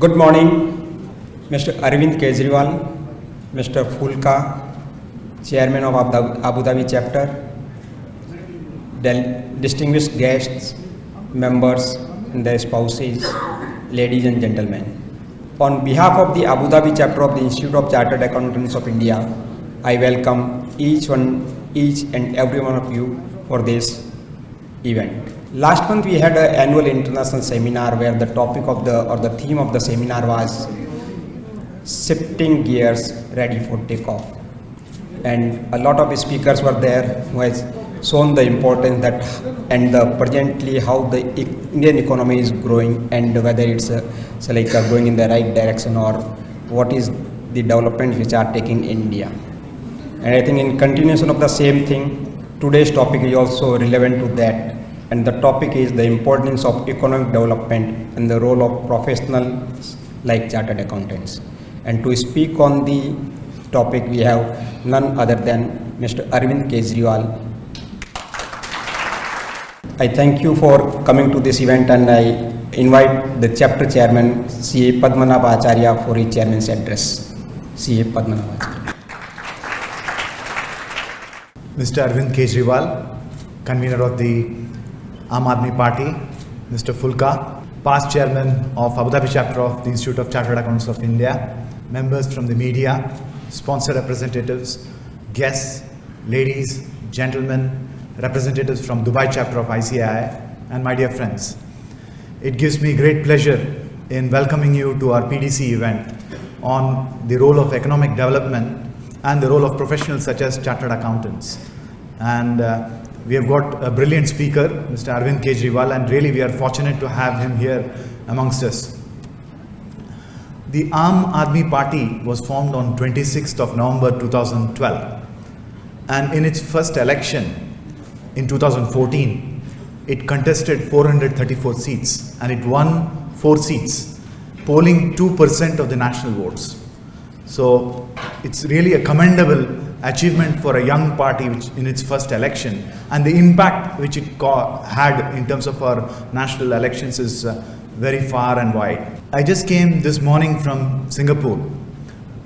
Good morning, Mr. Arvind Kejriwal, Mr. Fulka, Chairman of Abu Dhabi Chapter, distinguished guests, members and their spouses, ladies and gentlemen. On behalf of the Abu Dhabi Chapter of the Institute of Chartered Accountants of India, I welcome each and every one of you for this event. Last month we had an annual international seminar where the topic of the theme of the seminar was shifting gears ready for takeoff, and a lot of speakers were there who has shown the importance that and presently how the Indian economy is growing and whether it's going in the right direction or what is the development which are taking India. And I think in continuation of the same thing, today's topic is also relevant to that. And the topic is the importance of economic development and the role of professionals like chartered accountants. And to speak on the topic, we have none other than Mr. Arvind Kejriwal. I thank you for coming to this event, and I invite the chapter chairman, C.A. Padmanabh Acharya, for his chairman's address. C.A. Padmanabh Acharya. Mr. Arvind Kejriwal, convener of the Aam Aadmi Party, Mr. Fulka, past chairman of Abu Dhabi chapter of the Institute of Chartered Accountants of India, members from the media, sponsor representatives, guests, ladies, gentlemen, representatives from Dubai chapter of ICAI, and my dear friends. It gives me great pleasure in welcoming you to our PDC event on the role of economic development and the role of professionals such as chartered accountants. And we have got a brilliant speaker, Mr. Arvind Kejriwal, and really we are fortunate to have him here amongst us. The Aam Aadmi Party was formed on 26th of November 2012, and in its first election in 2014, it contested 434 seats and it won 4 seats, polling 2% of the national votes. So it's really a commendable achievement for a young party which in its first election, and the impact which it had in terms of our national elections is very far and wide. I just came this morning from Singapore,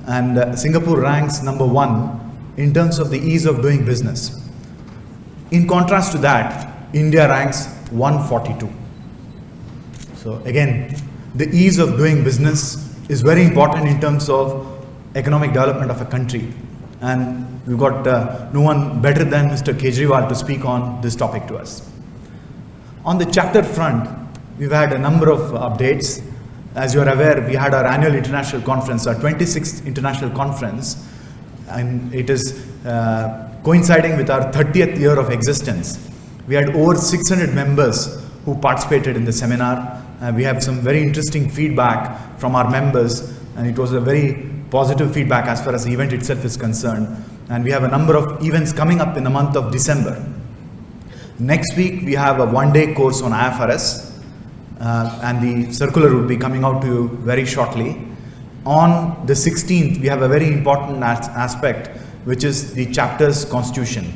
and Singapore ranks number 1 in terms of the ease of doing business. In contrast to that, India ranks 142. So again, the ease of doing business is very important in terms of economic development of a country. And we've got no one better than Mr. Kejriwal to speak on this topic to us. On the chapter front, we've had a number of updates. As you are aware, we had our annual international conference, our 26th international conference, and it is coinciding with our 30th year of existence. We had over 600 members who participated in the seminar. We have some very interesting feedback from our members, and it was a very positive feedback as far as the event itself is concerned. And we have a number of events coming up in the month of December. Next week we have a one-day course on IFRS, and the circular will be coming out to you very shortly. On the 16th we have a very important aspect, which is the chapter's constitution.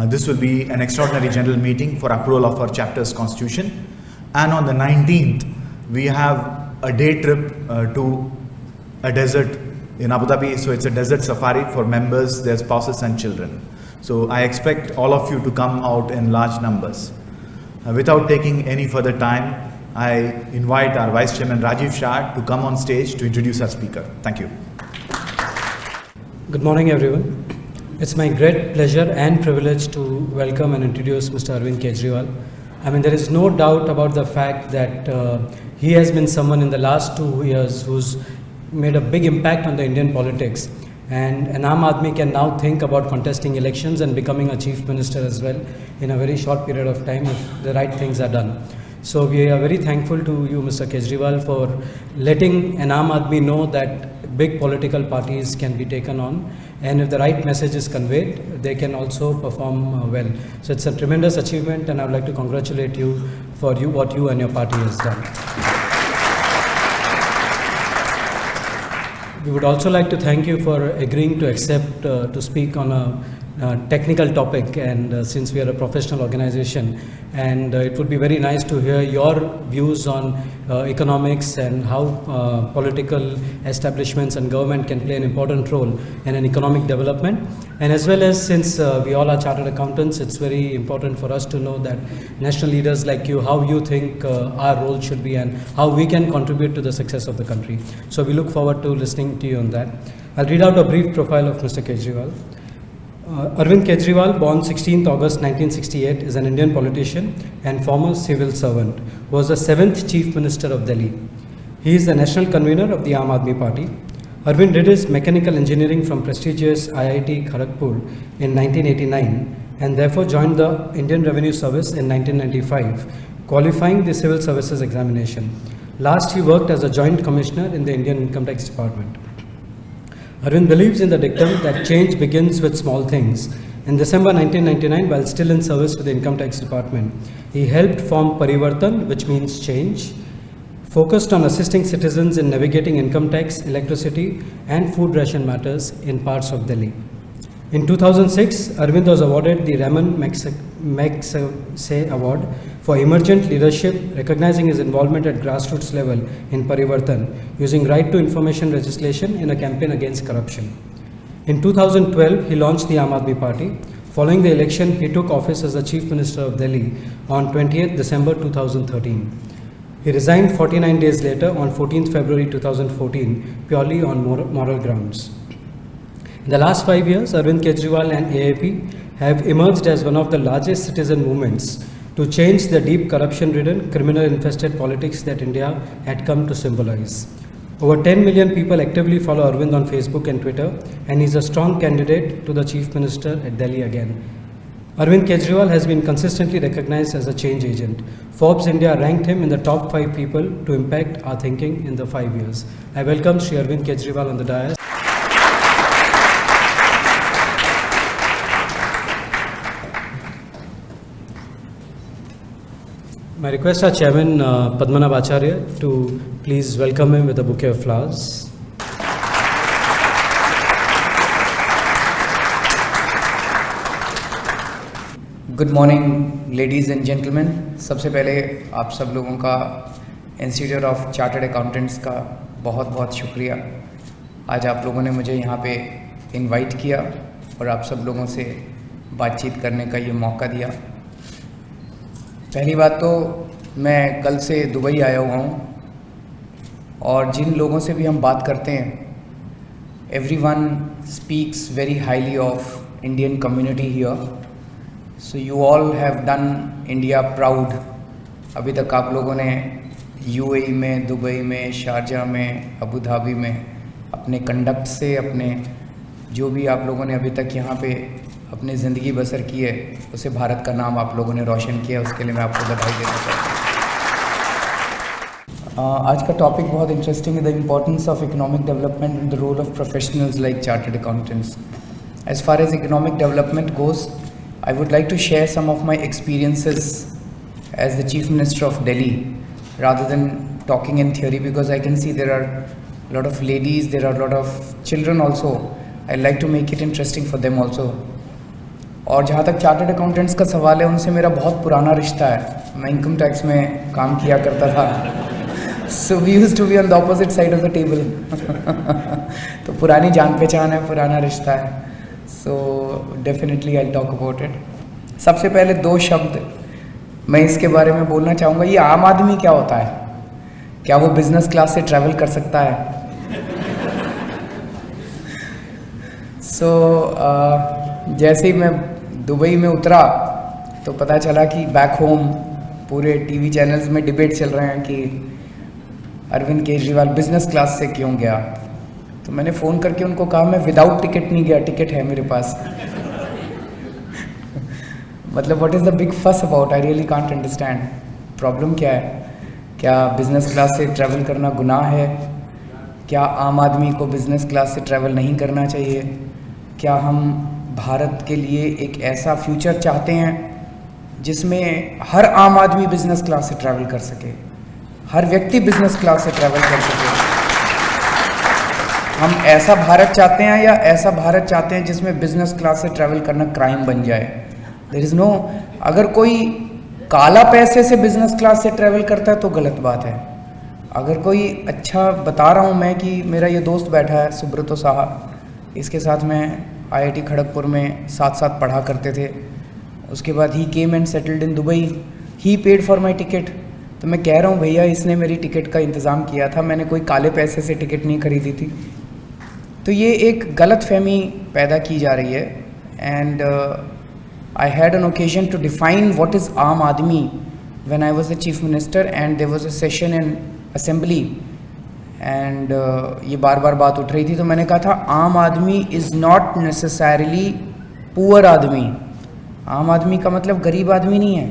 This will be an extraordinary general meeting for approval of our chapter's constitution. And on the 19th we have a day trip to a desert in Abu Dhabi. So it's a desert safari for members, their spouses and children. So I expect all of you to come out in large numbers. Without taking any further time, I invite our Vice Chairman Rajiv Shah to come on stage to introduce our speaker. Thank you. Good morning, everyone. It's my great pleasure and privilege to welcome and introduce Mr. Arvind Kejriwal. I mean, there is no doubt about the fact that he has been someone in the last 2 years who's made a big impact on the Indian politics, and an Aam Aadmi can now think about contesting elections and becoming a chief minister as well in a very short period of time if the right things are done. So we are very thankful to you, Mr. Kejriwal, for letting an Aam Aadmi know that big political parties can be taken on, and if the right message is conveyed, they can also perform well. So it's a tremendous achievement, and I would like to congratulate you for what you and your party has done. We would also like to thank you for agreeing to accept to speak on a technical topic, and since we are a professional organization, and it would be very nice to hear your views on economics and how political establishments and government can play an important role in an economic development. And as well as, since we all are chartered accountants, it's very important for us to know that national leaders like you, how you think our role should be and how we can contribute to the success of the country. So we look forward to listening to you on that. I'll read out a brief profile of Mr. Kejriwal. Arvind Kejriwal, born 16th August 1968, is an Indian politician and former civil servant, was the 7th Chief Minister of Delhi. He is the national convener of the Aam Aadmi Party. Arvind did his mechanical engineering from prestigious IIT Kharagpur in 1989 and therefore joined the Indian Revenue Service in 1995, qualifying the Civil Services examination. Last, he worked as a Joint Commissioner in the Indian Income Tax Department. Arvind believes in the dictum that change begins with small things. In December 1999, while still in service with the Income Tax Department, he helped form Parivartan, which means change, focused on assisting citizens in navigating income tax, electricity, and food ration matters in parts of Delhi. In 2006, Arvind was awarded the Raman Magsaysay Award for Emergent Leadership, recognizing his involvement at grassroots level in Parivartan, using right to information legislation in a campaign against corruption. In 2012, he launched the Aam Aadmi Party. Following the election, he took office as the Chief Minister of Delhi on 20th December 2013. He resigned 49 days later on 14th February 2014, purely on moral grounds. In the last 5 years, Arvind Kejriwal and AAP have emerged as one of the largest citizen movements to change the deep corruption-ridden, criminal-infested politics that India had come to symbolize. Over 10 million people actively follow Arvind on Facebook and Twitter, and he is a strong candidate to the Chief Minister at Delhi again. Arvind Kejriwal has been consistently recognized as a change agent. Forbes India ranked him in the top 5 people to impact our thinking in the 5 years. I welcome Shri Arvind Kejriwal on the dais. My request our Chairman Padmanabh Acharya to please welcome him with a bouquet of flowers. Good morning ladies and gentleman. सबसे पहले आप सब लोगों का institute of chartered accountants का बहुत बहुत शुक्रिया। आज आप लोगों ने मुझे यहाँ पे इनवाइट किया और आप सब लोगों से बातचीत करने का ये मौका दिया। पहली बात तो मैं कल से दुबई आया हुआ हूँ और जिन लोगों से भी हम बात करते हैं, everyone speaks very highly of Indian community here. So you all have done India proud. अभी तक आप लोगों ने यूएई में, दुबई में, शारजा में, अबू धाबी में अपने कंडक्ट से, अपने जो भी आप लोगों ने अभी तक यहाँ पे अपनी ज़िंदगी बसर की है, उसे भारत का नाम आप लोगों ने रोशन किया। उसके लिए मैं आपको बधाई देना चाहता हूँ। आज का टॉपिक बहुत इंटरेस्टिंग है, the importance of economic development and the role of professionals like chartered accountants. As far as economic development goes, I would like to share some of my experiences as the Chief Minister of Delhi rather than talking in theory, because I can see there are a lot of ladies, there are a lot of children also. I like to make it interesting for them also. और जहाँ तक chartered accountants का सवाल है, उनसे मेरा बहुत पुराना रिश्ता है। मैं इनकम टैक्स में काम किया करता था। So we used to be on the opposite side of the table. तो पुरानी जान पहचान है, पुराना रिश्ता है। So definitely I'll talk about it. सबसे पहले 2 शब्द मैं इसके बारे में बोलना चाहूँगा। ये आम आदमी क्या होता है? क्या वो बिजनेस क्लास से ट्रैवल कर सकता है? So जैसे ही मैं दुबई में उतरा तो पता चला कि बैक होम पूरे टीवी चैनल्स में डिबेट चल रहे हैं कि अरविंद केजरीवाल बिजनेस क्लास से क्यों गया। तो मैंने फ़ोन करके उनको कहा मैं विदाउट टिकट नहीं गया, टिकट है मेरे पास। मतलब व्हाट इज़ द बिग फस about? I really can't understand. Problem क्या है? क्या बिज़नेस क्लास से ट्रैवल करना गुनाह है? क्या आम आदमी को बिज़नेस क्लास से ट्रैवल नहीं करना चाहिए? क्या हम भारत के लिए एक ऐसा फ्यूचर चाहते हैं जिसमें हर आम आदमी बिज़नेस क्लास से ट्रैवल कर सके, हर व्यक्ति बिज़नेस क्लास से ट्रैवल कर सके? हम ऐसा भारत चाहते हैं या ऐसा भारत चाहते हैं जिसमें बिजनेस क्लास से ट्रैवल करना क्राइम बन जाए? देयर इज़ नो, अगर कोई काला पैसे से बिजनेस क्लास से ट्रैवल करता है तो गलत बात है। अगर कोई अच्छा, बता रहा हूँ मैं कि मेरा ये दोस्त बैठा है सुब्रतो साहा, इसके साथ मैं IIT खड़गपुर में साथ साथ पढ़ा करते थे। उसके बाद he came and settled in Dubai, he paid for my ticket. तो मैं कह रहा हूँ भैया इसने मेरी टिकट का इंतज़ाम किया था, मैंने कोई काले पैसे से टिकट नहीं खरीदी थी। तो ये एक गलत फहमी पैदा की जा रही है। And I had an occasion to define what is aam aadmi when I was the chief minister and there was a session in assembly and ये बार बार बात उठ रही थी। तो मैंने कहा था आम आदमी इज़ नॉट नेसेसरली पुअर आदमी। आम आदमी का मतलब गरीब आदमी नहीं है।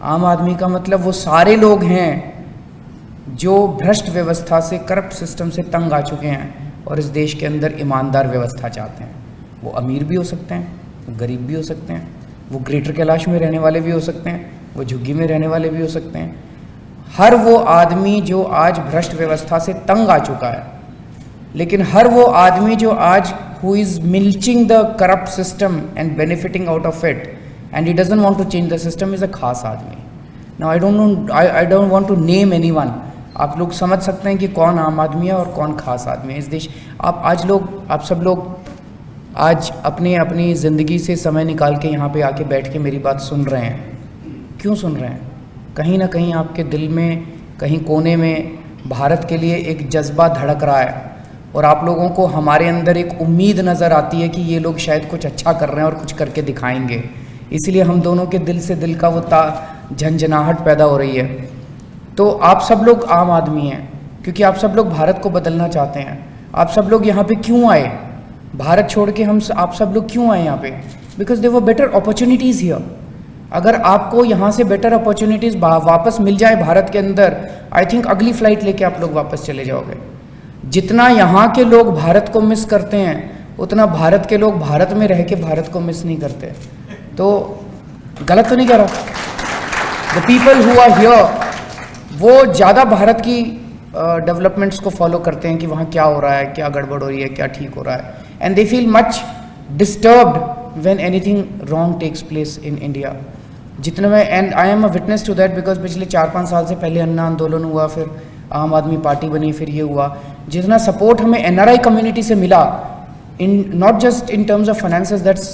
आम आदमी का मतलब वो सारे लोग हैं जो भ्रष्ट व्यवस्था से, करप्ट सिस्टम से तंग आ चुके हैं और इस देश के अंदर ईमानदार व्यवस्था चाहते हैं। वो अमीर भी हो सकते हैं, वो गरीब भी हो सकते हैं, वो ग्रेटर कैलाश में रहने वाले भी हो सकते हैं, वो झुग्गी में रहने वाले भी हो सकते हैं। हर वो आदमी जो आज भ्रष्ट व्यवस्था से तंग आ चुका है, लेकिन हर वो आदमी जो आज who is milching the corrupt system and benefiting out of it and he doesn't want to change the system is a खास आदमी। Now I don't know, I don't want to name anyone। आप लोग समझ सकते हैं कि कौन आम आदमी है और कौन खास आदमी है इस देश। आप सब लोग आज अपनी ज़िंदगी से समय निकाल के यहाँ पे आके बैठ के मेरी बात सुन रहे हैं। क्यों सुन रहे हैं? कहीं ना कहीं आपके दिल में, कहीं कोने में भारत के लिए एक जज्बा धड़क रहा है और आप लोगों को हमारे अंदर एक उम्मीद नज़र आती है कि ये लोग शायद कुछ अच्छा कर रहे हैं और कुछ करके दिखाएंगे। इसलिए हम दोनों के दिल से दिल का वो झंझनाहट पैदा हो रही है। तो आप सब लोग आम आदमी हैं क्योंकि आप सब लोग भारत को बदलना चाहते हैं। आप सब लोग यहाँ पे क्यों आए? भारत छोड़ के आप सब लोग क्यों आए यहाँ पे? Because there were better opportunities here. अगर आपको यहाँ से बेटर अपॉर्चुनिटीज़ वापस मिल जाए भारत के अंदर, आई थिंक अगली फ़्लाइट लेके आप लोग वापस चले जाओगे। जितना यहाँ के लोग भारत को मिस करते हैं उतना भारत के लोग भारत में रह के भारत को मिस नहीं करते। तो गलत तो नहीं कह रहा। The people who are here वो ज़्यादा भारत की डेवलपमेंट्स को फॉलो करते हैं कि वहाँ क्या हो रहा है, क्या गड़बड़ हो रही है, क्या ठीक हो रहा है। And they feel much disturbed when anything wrong takes place in India. जितने में, and I am a witness to that because पिछले 4-5 साल से पहले अन्ना आंदोलन हुआ, फिर आम आदमी पार्टी बनी, फिर ये हुआ। जितना सपोर्ट हमें NRI कम्युनिटी से मिला, in not just in terms of finances, that's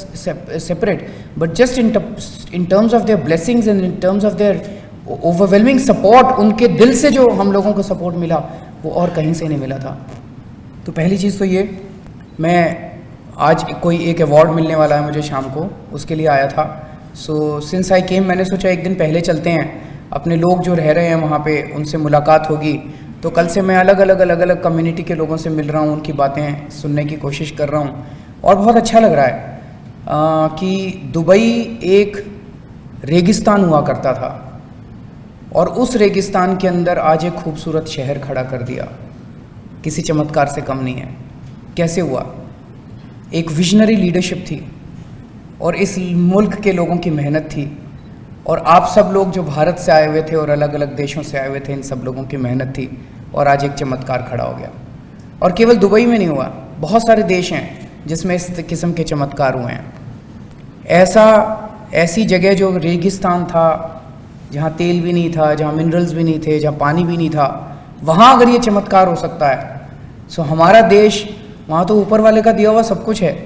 separate, but just in terms of their blessings and in terms of their overwhelming support, उनके दिल से जो हम लोगों को सपोर्ट मिला वो और कहीं से नहीं मिला था। तो पहली चीज़ तो ये, मैं आज कोई एक अवार्ड मिलने वाला है मुझे शाम को, उसके लिए आया था। सो सिंस आई केम, मैंने सोचा एक दिन पहले चलते हैं, अपने लोग जो रह रहे हैं वहाँ पे उनसे मुलाकात होगी। तो कल से मैं अलग अलग कम्युनिटी के लोगों से मिल रहा हूँ, उनकी बातें सुनने की कोशिश कर रहा हूँ और बहुत अच्छा लग रहा है कि दुबई एक रेगिस्तान हुआ करता था और उस रेगिस्तान के अंदर आज एक खूबसूरत शहर खड़ा कर दिया। किसी चमत्कार से कम नहीं है। कैसे हुआ? एक विजनरी लीडरशिप थी और इस मुल्क के लोगों की मेहनत थी और आप सब लोग जो भारत से आए हुए थे और अलग अलग देशों से आए हुए थे, इन सब लोगों की मेहनत थी और आज एक चमत्कार खड़ा हो गया। और केवल दुबई में नहीं हुआ, बहुत सारे देश हैं जिसमें इस किस्म के चमत्कार हुए हैं। ऐसी जगह जो रेगिस्तान था, जहाँ तेल भी नहीं था, जहाँ मिनरल्स भी नहीं थे, जहाँ पानी भी नहीं था, वहाँ अगर ये चमत्कार हो सकता है, सो हमारा देश, वहाँ तो ऊपर वाले का दिया हुआ सब कुछ है।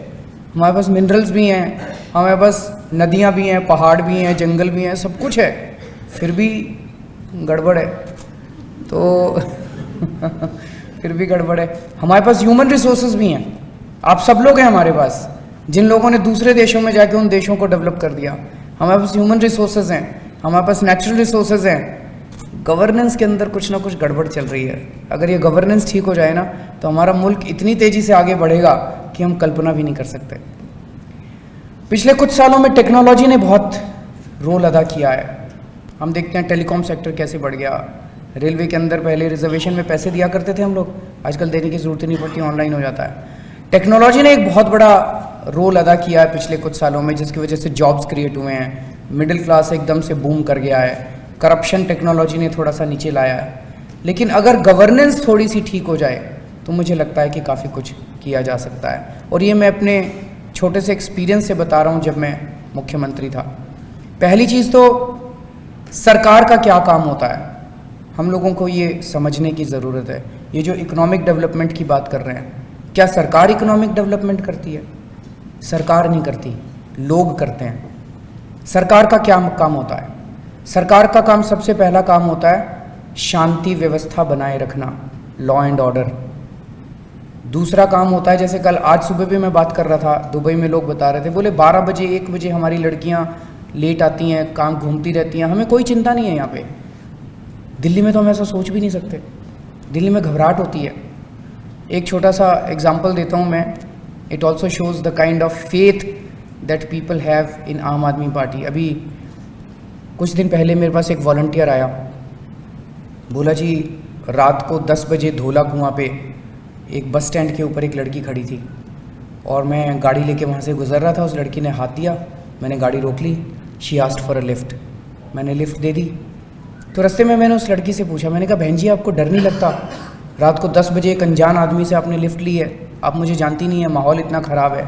हमारे पास मिनरल्स भी हैं, हमारे पास नदियाँ भी हैं, पहाड़ भी हैं, जंगल भी हैं, सब कुछ है, फिर भी गड़बड़ है। तो फिर भी गड़बड़ है। हमारे पास ह्यूमन रिसोर्सेज भी हैं, आप सब लोग हैं हमारे पास, जिन लोगों ने दूसरे देशों में जाके उन देशों को डेवलप कर दिया। हमारे पास ह्यूमन रिसोर्सेज हैं, हमारे पास नेचुरल रिसोर्सेज हैं। गवर्नेंस के अंदर कुछ ना कुछ गड़बड़ चल रही है। अगर ये गवर्नेंस ठीक हो जाए ना, तो हमारा मुल्क इतनी तेज़ी से आगे बढ़ेगा कि हम कल्पना भी नहीं कर सकते। पिछले कुछ सालों में टेक्नोलॉजी ने बहुत रोल अदा किया है। हम देखते हैं टेलीकॉम सेक्टर कैसे बढ़ गया। रेलवे के अंदर पहले रिजर्वेशन में पैसे दिया करते थे हम लोग, आजकल देने की ज़रूरत ही नहीं पड़ती, ऑनलाइन हो जाता है। टेक्नोलॉजी ने एक बहुत बड़ा रोल अदा किया है पिछले कुछ सालों में, जिसकी वजह से जॉब्स क्रिएट हुए हैं, मिडिल क्लास एकदम से बूम कर गया है, करप्शन टेक्नोलॉजी ने थोड़ा सा नीचे लाया है। लेकिन अगर गवर्नेंस थोड़ी सी ठीक हो जाए, तो मुझे लगता है कि काफ़ी कुछ किया जा सकता है। और ये मैं अपने छोटे से एक्सपीरियंस से बता रहा हूँ जब मैं मुख्यमंत्री था। पहली चीज़ तो सरकार का क्या काम होता है, हम लोगों को ये समझने की ज़रूरत है। ये जो इकोनॉमिक डेवलपमेंट की बात कर रहे हैं, क्या सरकार इकोनॉमिक डेवलपमेंट करती है? सरकार नहीं करती, लोग करते हैं। सरकार का क्या काम होता है? सरकार का काम, सबसे पहला काम होता है शांति व्यवस्था बनाए रखना, लॉ एंड ऑर्डर। दूसरा काम होता है, जैसे कल आज सुबह भी मैं बात कर रहा था, दुबई में लोग बता रहे थे, बोले 12 बजे 1 बजे हमारी लड़कियां लेट आती हैं, काम घूमती रहती हैं, हमें कोई चिंता नहीं है यहाँ पे। दिल्ली में तो हम ऐसा सोच भी नहीं सकते, दिल्ली में घबराहट होती है। एक छोटा सा एग्जाम्पल देता हूँ मैं, it also shows the kind of faith that people have in आम आदमी पार्टी। अभी कुछ दिन पहले मेरे पास एक वॉलंटियर आया, बोला जी रात को 10 बजे धोला कुआं पे एक बस स्टैंड के ऊपर एक लड़की खड़ी थी और मैं गाड़ी लेके वहाँ से गुजर रहा था, उस लड़की ने हाथ दिया, मैंने गाड़ी रोक ली, she asked for a lift, मैंने लिफ्ट दे दी। तो रास्ते में मैंने उस लड़की से पूछा, मैंने कहा बहन जी आपको डर नहीं लगता, रात को 10 बजे एक अनजान आदमी से आपने लिफ्ट ली है, आप मुझे जानती नहीं है, माहौल इतना ख़राब है।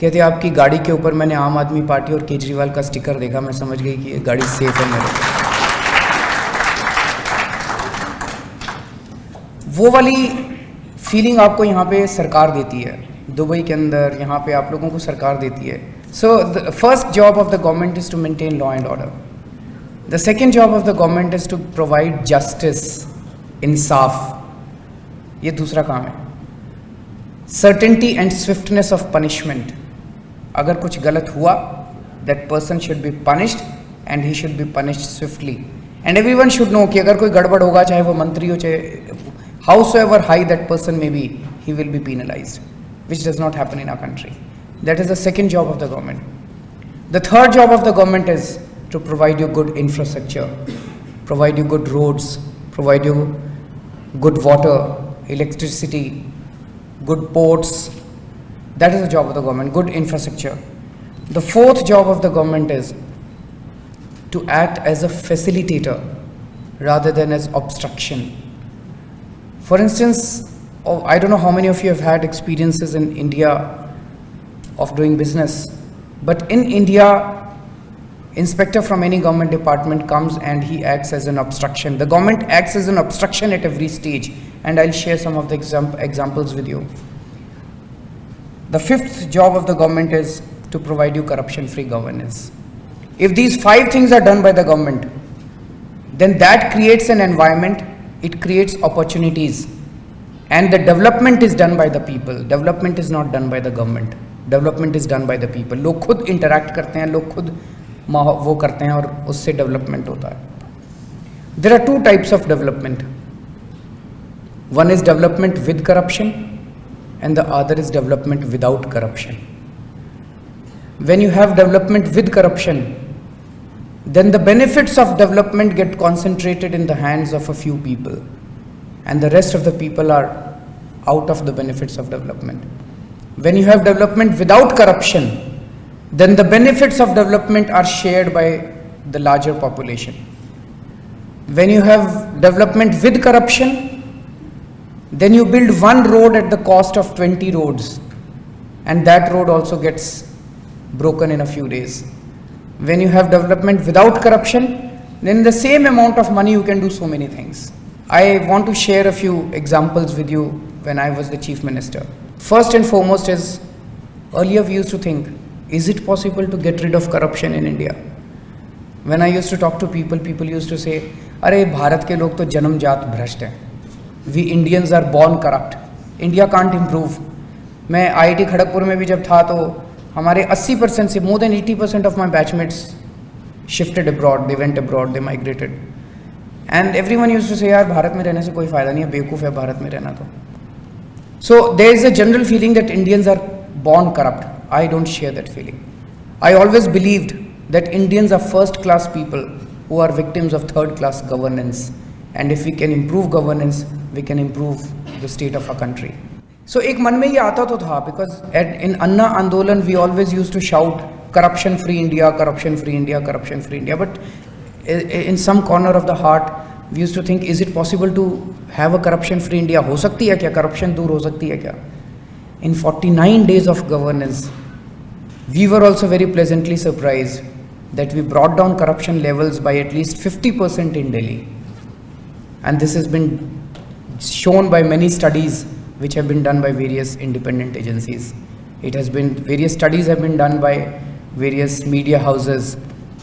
कहते आपकी गाड़ी के ऊपर मैंने आम आदमी पार्टी और केजरीवाल का स्टिकर देखा, मैं समझ गई कि ये गाड़ी सेफ है मेरे को। वो वाली फीलिंग आपको यहाँ पे सरकार देती है, दुबई के अंदर यहाँ पे आप लोगों को सरकार देती है। So the first job of the government is to maintain law and order. The second job of the government is to provide justice, इंसाफ, ये दूसरा काम है। Certainty and swiftness of punishment, अगर कुछ गलत हुआ that person should be punished and he should be punished swiftly and everyone should know कि अगर कोई गड़बड़ होगा, चाहे वो मंत्री हो, चाहे howsoever high that person may be, he will be penalized, which does not happen in our country. That is the second job of the government. The third job of the government is to provide you good infrastructure, provide you good roads, provide you good water, electricity, good ports. That is the job of the government, good infrastructure. The fourth job of the government is to act as a facilitator rather than as obstruction. For instance, I don't know how many of you have had experiences in India of doing business, but in India, inspector from any government department comes and he acts as an obstruction. The government acts as an obstruction at every stage, and I'll share some of the examples with you. The fifth job of the government is to provide you corruption-free governance. If these 5 things are done by the government, then that creates an environment, it creates opportunities, and the development is done by the people. Development is not done by the government. Development is done by the people. लोग खुद interact करते हैं, लोग खुद वो करते हैं और उससे development होता है। There are 2 types of development. One is development with corruption and the other is development without corruption. When you have development with corruption, then the benefits of development get concentrated in the hands of a few people, and the rest of the people are out of the benefits of development. When you have development without corruption, then the benefits of development are shared by the larger population. When you have development with corruption, then you build one road at the cost of 20 roads, and that road also gets broken in a few days. When you have development without corruption, then the same amount of money you can do so many things. I want to share a few examples with you when I was the chief minister. First and foremost is, earlier we used to think, is it possible to get rid of corruption in India? When I used to talk to people, people used to say, अरे भारत के लोग तो जन्मजात भ्रष्ट हैं. We Indians are born corrupt. India can't improve. मैं IIT Kharagpur में भी जब था तो हमारे 80% से more than 80% of my batchmates shifted abroad, they went abroad, they migrated. And everyone used to say, यार भारत में रहने से कोई फ़ायदा नहीं है, बेवकूफ़ है भारत में रहना तो. So there is a general feeling that Indians are born corrupt. I don't share that feeling. I always believed that Indians are first class people who are victims of third class governance. And if we can improve governance, we can improve the state of our country. So एक मन में ये आता तो था, because in Anna Andolan we always used to shout corruption free India, corruption free India, corruption free India. But in some corner of the heart we used to think, is it possible to have a corruption free India? हो सकती है क्या? Corruption दूर हो सकती है क्या? In 49 days of governance, we were also very pleasantly surprised that we brought down corruption levels by at least 50% in Delhi. And this has been shown by many studies which have been done by various independent agencies. It has been, various studies have been done by various media houses.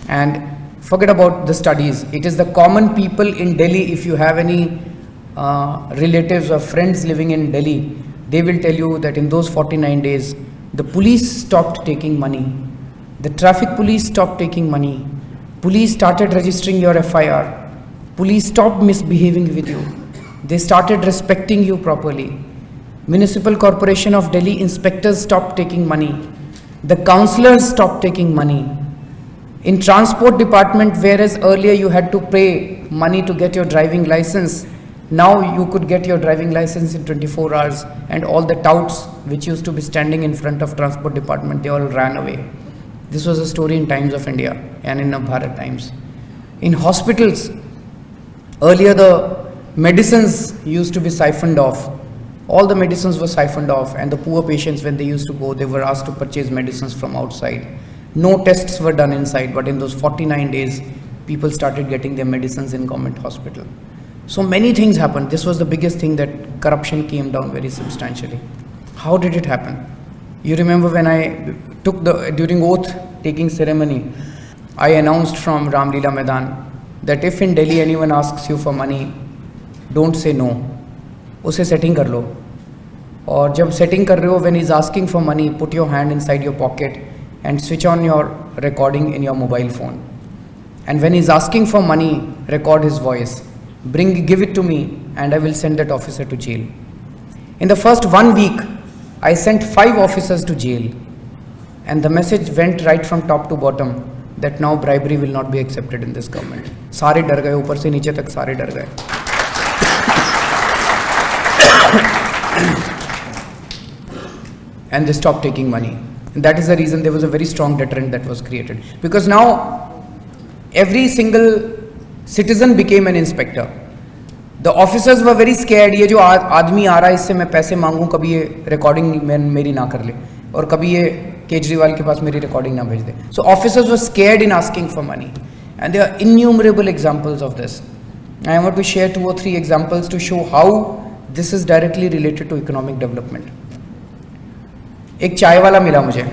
And forget about the studies, it is the common people in Delhi. If you have any relatives or friends living in Delhi, they will tell you that in those 49 days, the police stopped taking money, the traffic police stopped taking money, police started registering your FIR, police stopped misbehaving with you, they started respecting you properly. Municipal Corporation of Delhi inspectors stopped taking money, the councillors stopped taking money. In transport department, whereas earlier you had to pay money to get your driving license, now you could get your driving license in 24 hours, and all the touts which used to be standing in front of transport department, they all ran away. This was a story in Times of India and in Bharat Times. In hospitals, earlier the medicines used to be siphoned off. All the medicines were siphoned off, and the poor patients, when they used to go, they were asked to purchase medicines from outside. No tests were done inside, but in those 49 days, people started getting their medicines in government hospital. So many things happened. This was the biggest thing, that corruption came down very substantially. How did it happen? You remember when I took during oath taking ceremony, I announced from Ramlila Maidan that if in Delhi anyone asks you for money, don't say no. उसे setting कर लो. और जब setting कर रहे हो, when he's asking for money, put your hand inside your pocket and switch on your recording in your mobile phone. And when he's asking for money, record his voice. Give it to me, and I will send that officer to jail. In the first 1 week, I sent 5 officers to jail, and the message went right from top to bottom that now bribery will not be accepted in this government. सारे डर गए, ऊपर से नीचे तक सारे डर गए. And they stopped taking money. And that is the reason there was a very strong deterrent that was created. Because now every single citizen became an inspector. The officers were very scared. ये जो आदमी आ रहा है, इससे मैं पैसे मांगूं, कभी ये रिकॉर्डिंग मेरी ना कर ले, और कभी ये केजरीवाल के पास मेरी रिकॉर्डिंग ना भेज दे. So officers were scared in asking for money, and there are innumerable examples of this. I want to share 2 or 3 examples to show how this is directly related to economic development. एक चाय वाला मिला मुझे,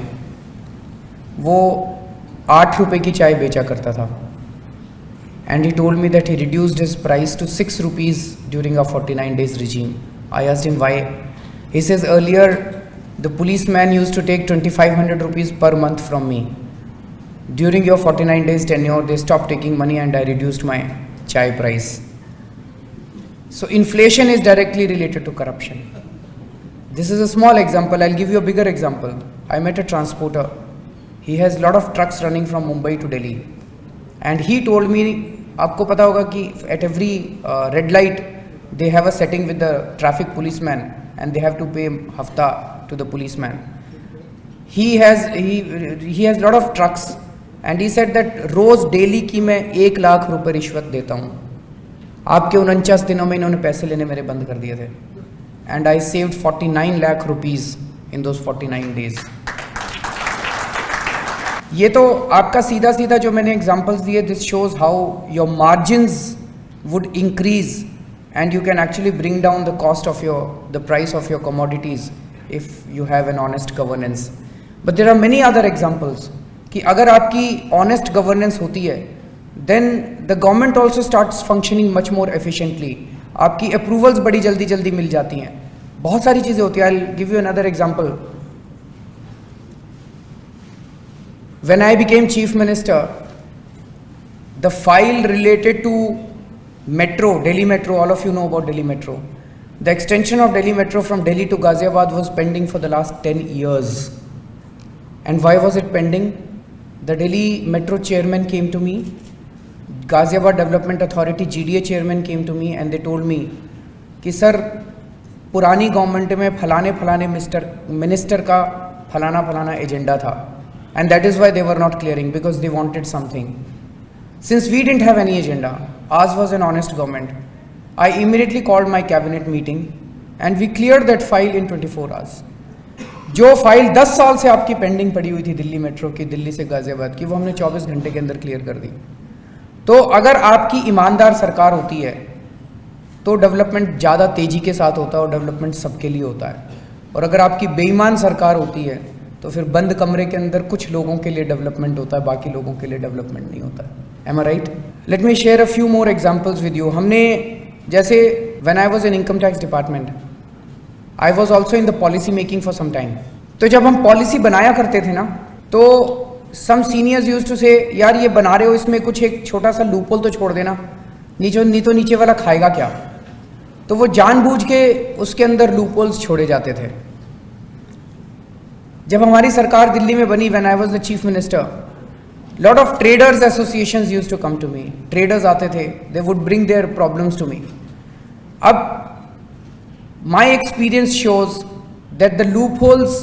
वो 8 रुपए की चाय बेचा करता था. And he told me that he reduced his price to 6 rupees during a 49 days regime. I asked him why. He says, earlier the policeman used to take 2500 rupees per month from me. During your 49 days tenure, they stopped taking money and I reduced my chai price. So inflation is directly related to corruption. This is a small example. I'll give you a bigger example. I met a transporter. He has a lot of trucks running from Mumbai to Delhi. And he told me, आपको पता होगा कि at every red light they have a setting with the traffic policeman and they have to pay hafta to the policeman. He has lot of trucks and he said that रोज daily की मैं 1 लाख रुपए रिश्वत देता हूँ. आपके 49 दिनों में इन्होंने पैसे लेने मेरे बंद कर दिए थे. And I saved 49 lakh rupees in those 49 days. ये तो आपका सीधा सीधा जो मैंने एग्जांपल्स दिए, this shows how your margins would increase and you can actually bring down the cost of the price of your commodities if you have an honest governance. But there are many other examples कि अगर आपकी honest governance होती है, then the government also starts functioning much more efficiently. आपकी approvals बड़ी जल्दी जल्दी मिल जाती हैं. बहुत सारी चीज़ें होती हैं. I will give you another example. When I became Chief Minister, the file related to Metro, Delhi Metro, all of you know about Delhi Metro. The extension of Delhi Metro from Delhi to Ghaziabad was pending for the last 10 years. And why was it pending? The Delhi Metro chairman came to me, Ghaziabad Development Authority GDA chairman came to me and they told me कि sir पुरानी government में फलाने फलाने minister का फलाना फलाना agenda था. And that is why they were not clearing, because they wanted something. Since we didn't have any agenda, ours was an honest government. I immediately called my cabinet meeting and we cleared that file in 24 hours. जो file 10 साल से आपकी pending पड़ी हुई थी Delhi metro की, दिल्ली से गाजियाबाद की, वो हमने 24 घंटे के अंदर क्लियर कर दी। तो अगर आपकी ईमानदार सरकार होती है तो डेवलपमेंट ज़्यादा तेज़ी के साथ होता है और डेवलपमेंट सबके लिए होता है। और अगर आपकी बेईमान सरकार होती है तो फिर बंद कमरे के अंदर कुछ लोगों के लिए डेवलपमेंट होता है, बाकी लोगों के लिए डेवलपमेंट नहीं होता है। Am I right? Let me share a few more examples with you. हमने जैसे when I was in income tax department, I was also in the policy making for some time. तो जब हम पॉलिसी बनाया करते थे ना, तो सम सीनियर्स यूज्ड टू से, यार ये बना रहे हो, इसमें कुछ एक छोटा सा लूपहोल तो छोड़ देना, नहीं तो नीचे वाला खाएगा क्या। तो वो जानबूझ के उसके अंदर लूपहोल्स छोड़े जाते थे। जब हमारी सरकार दिल्ली में बनी, when I was the chief minister, lot of traders associations used to come to me. Traders आते थे, they would bring their problems to me. अब my experience shows that the loopholes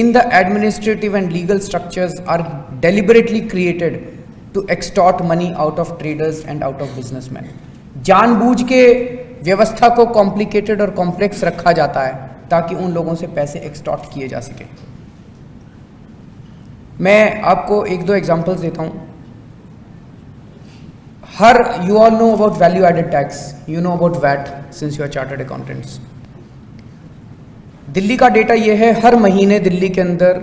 in the administrative and legal structures are deliberately created to extort money out of traders and out of businessmen. जानबूझ के व्यवस्था को complicated और complex रखा जाता है ताकि उन लोगों से पैसे एक्सटॉर्ट किए जा सके। मैं आपको एक दो एग्जांपल्स देता हूं। you all know about value added tax, you know about VAT since you are chartered accountants. Delhi का डेटा ये है, हर महीने दिल्ली के अंदर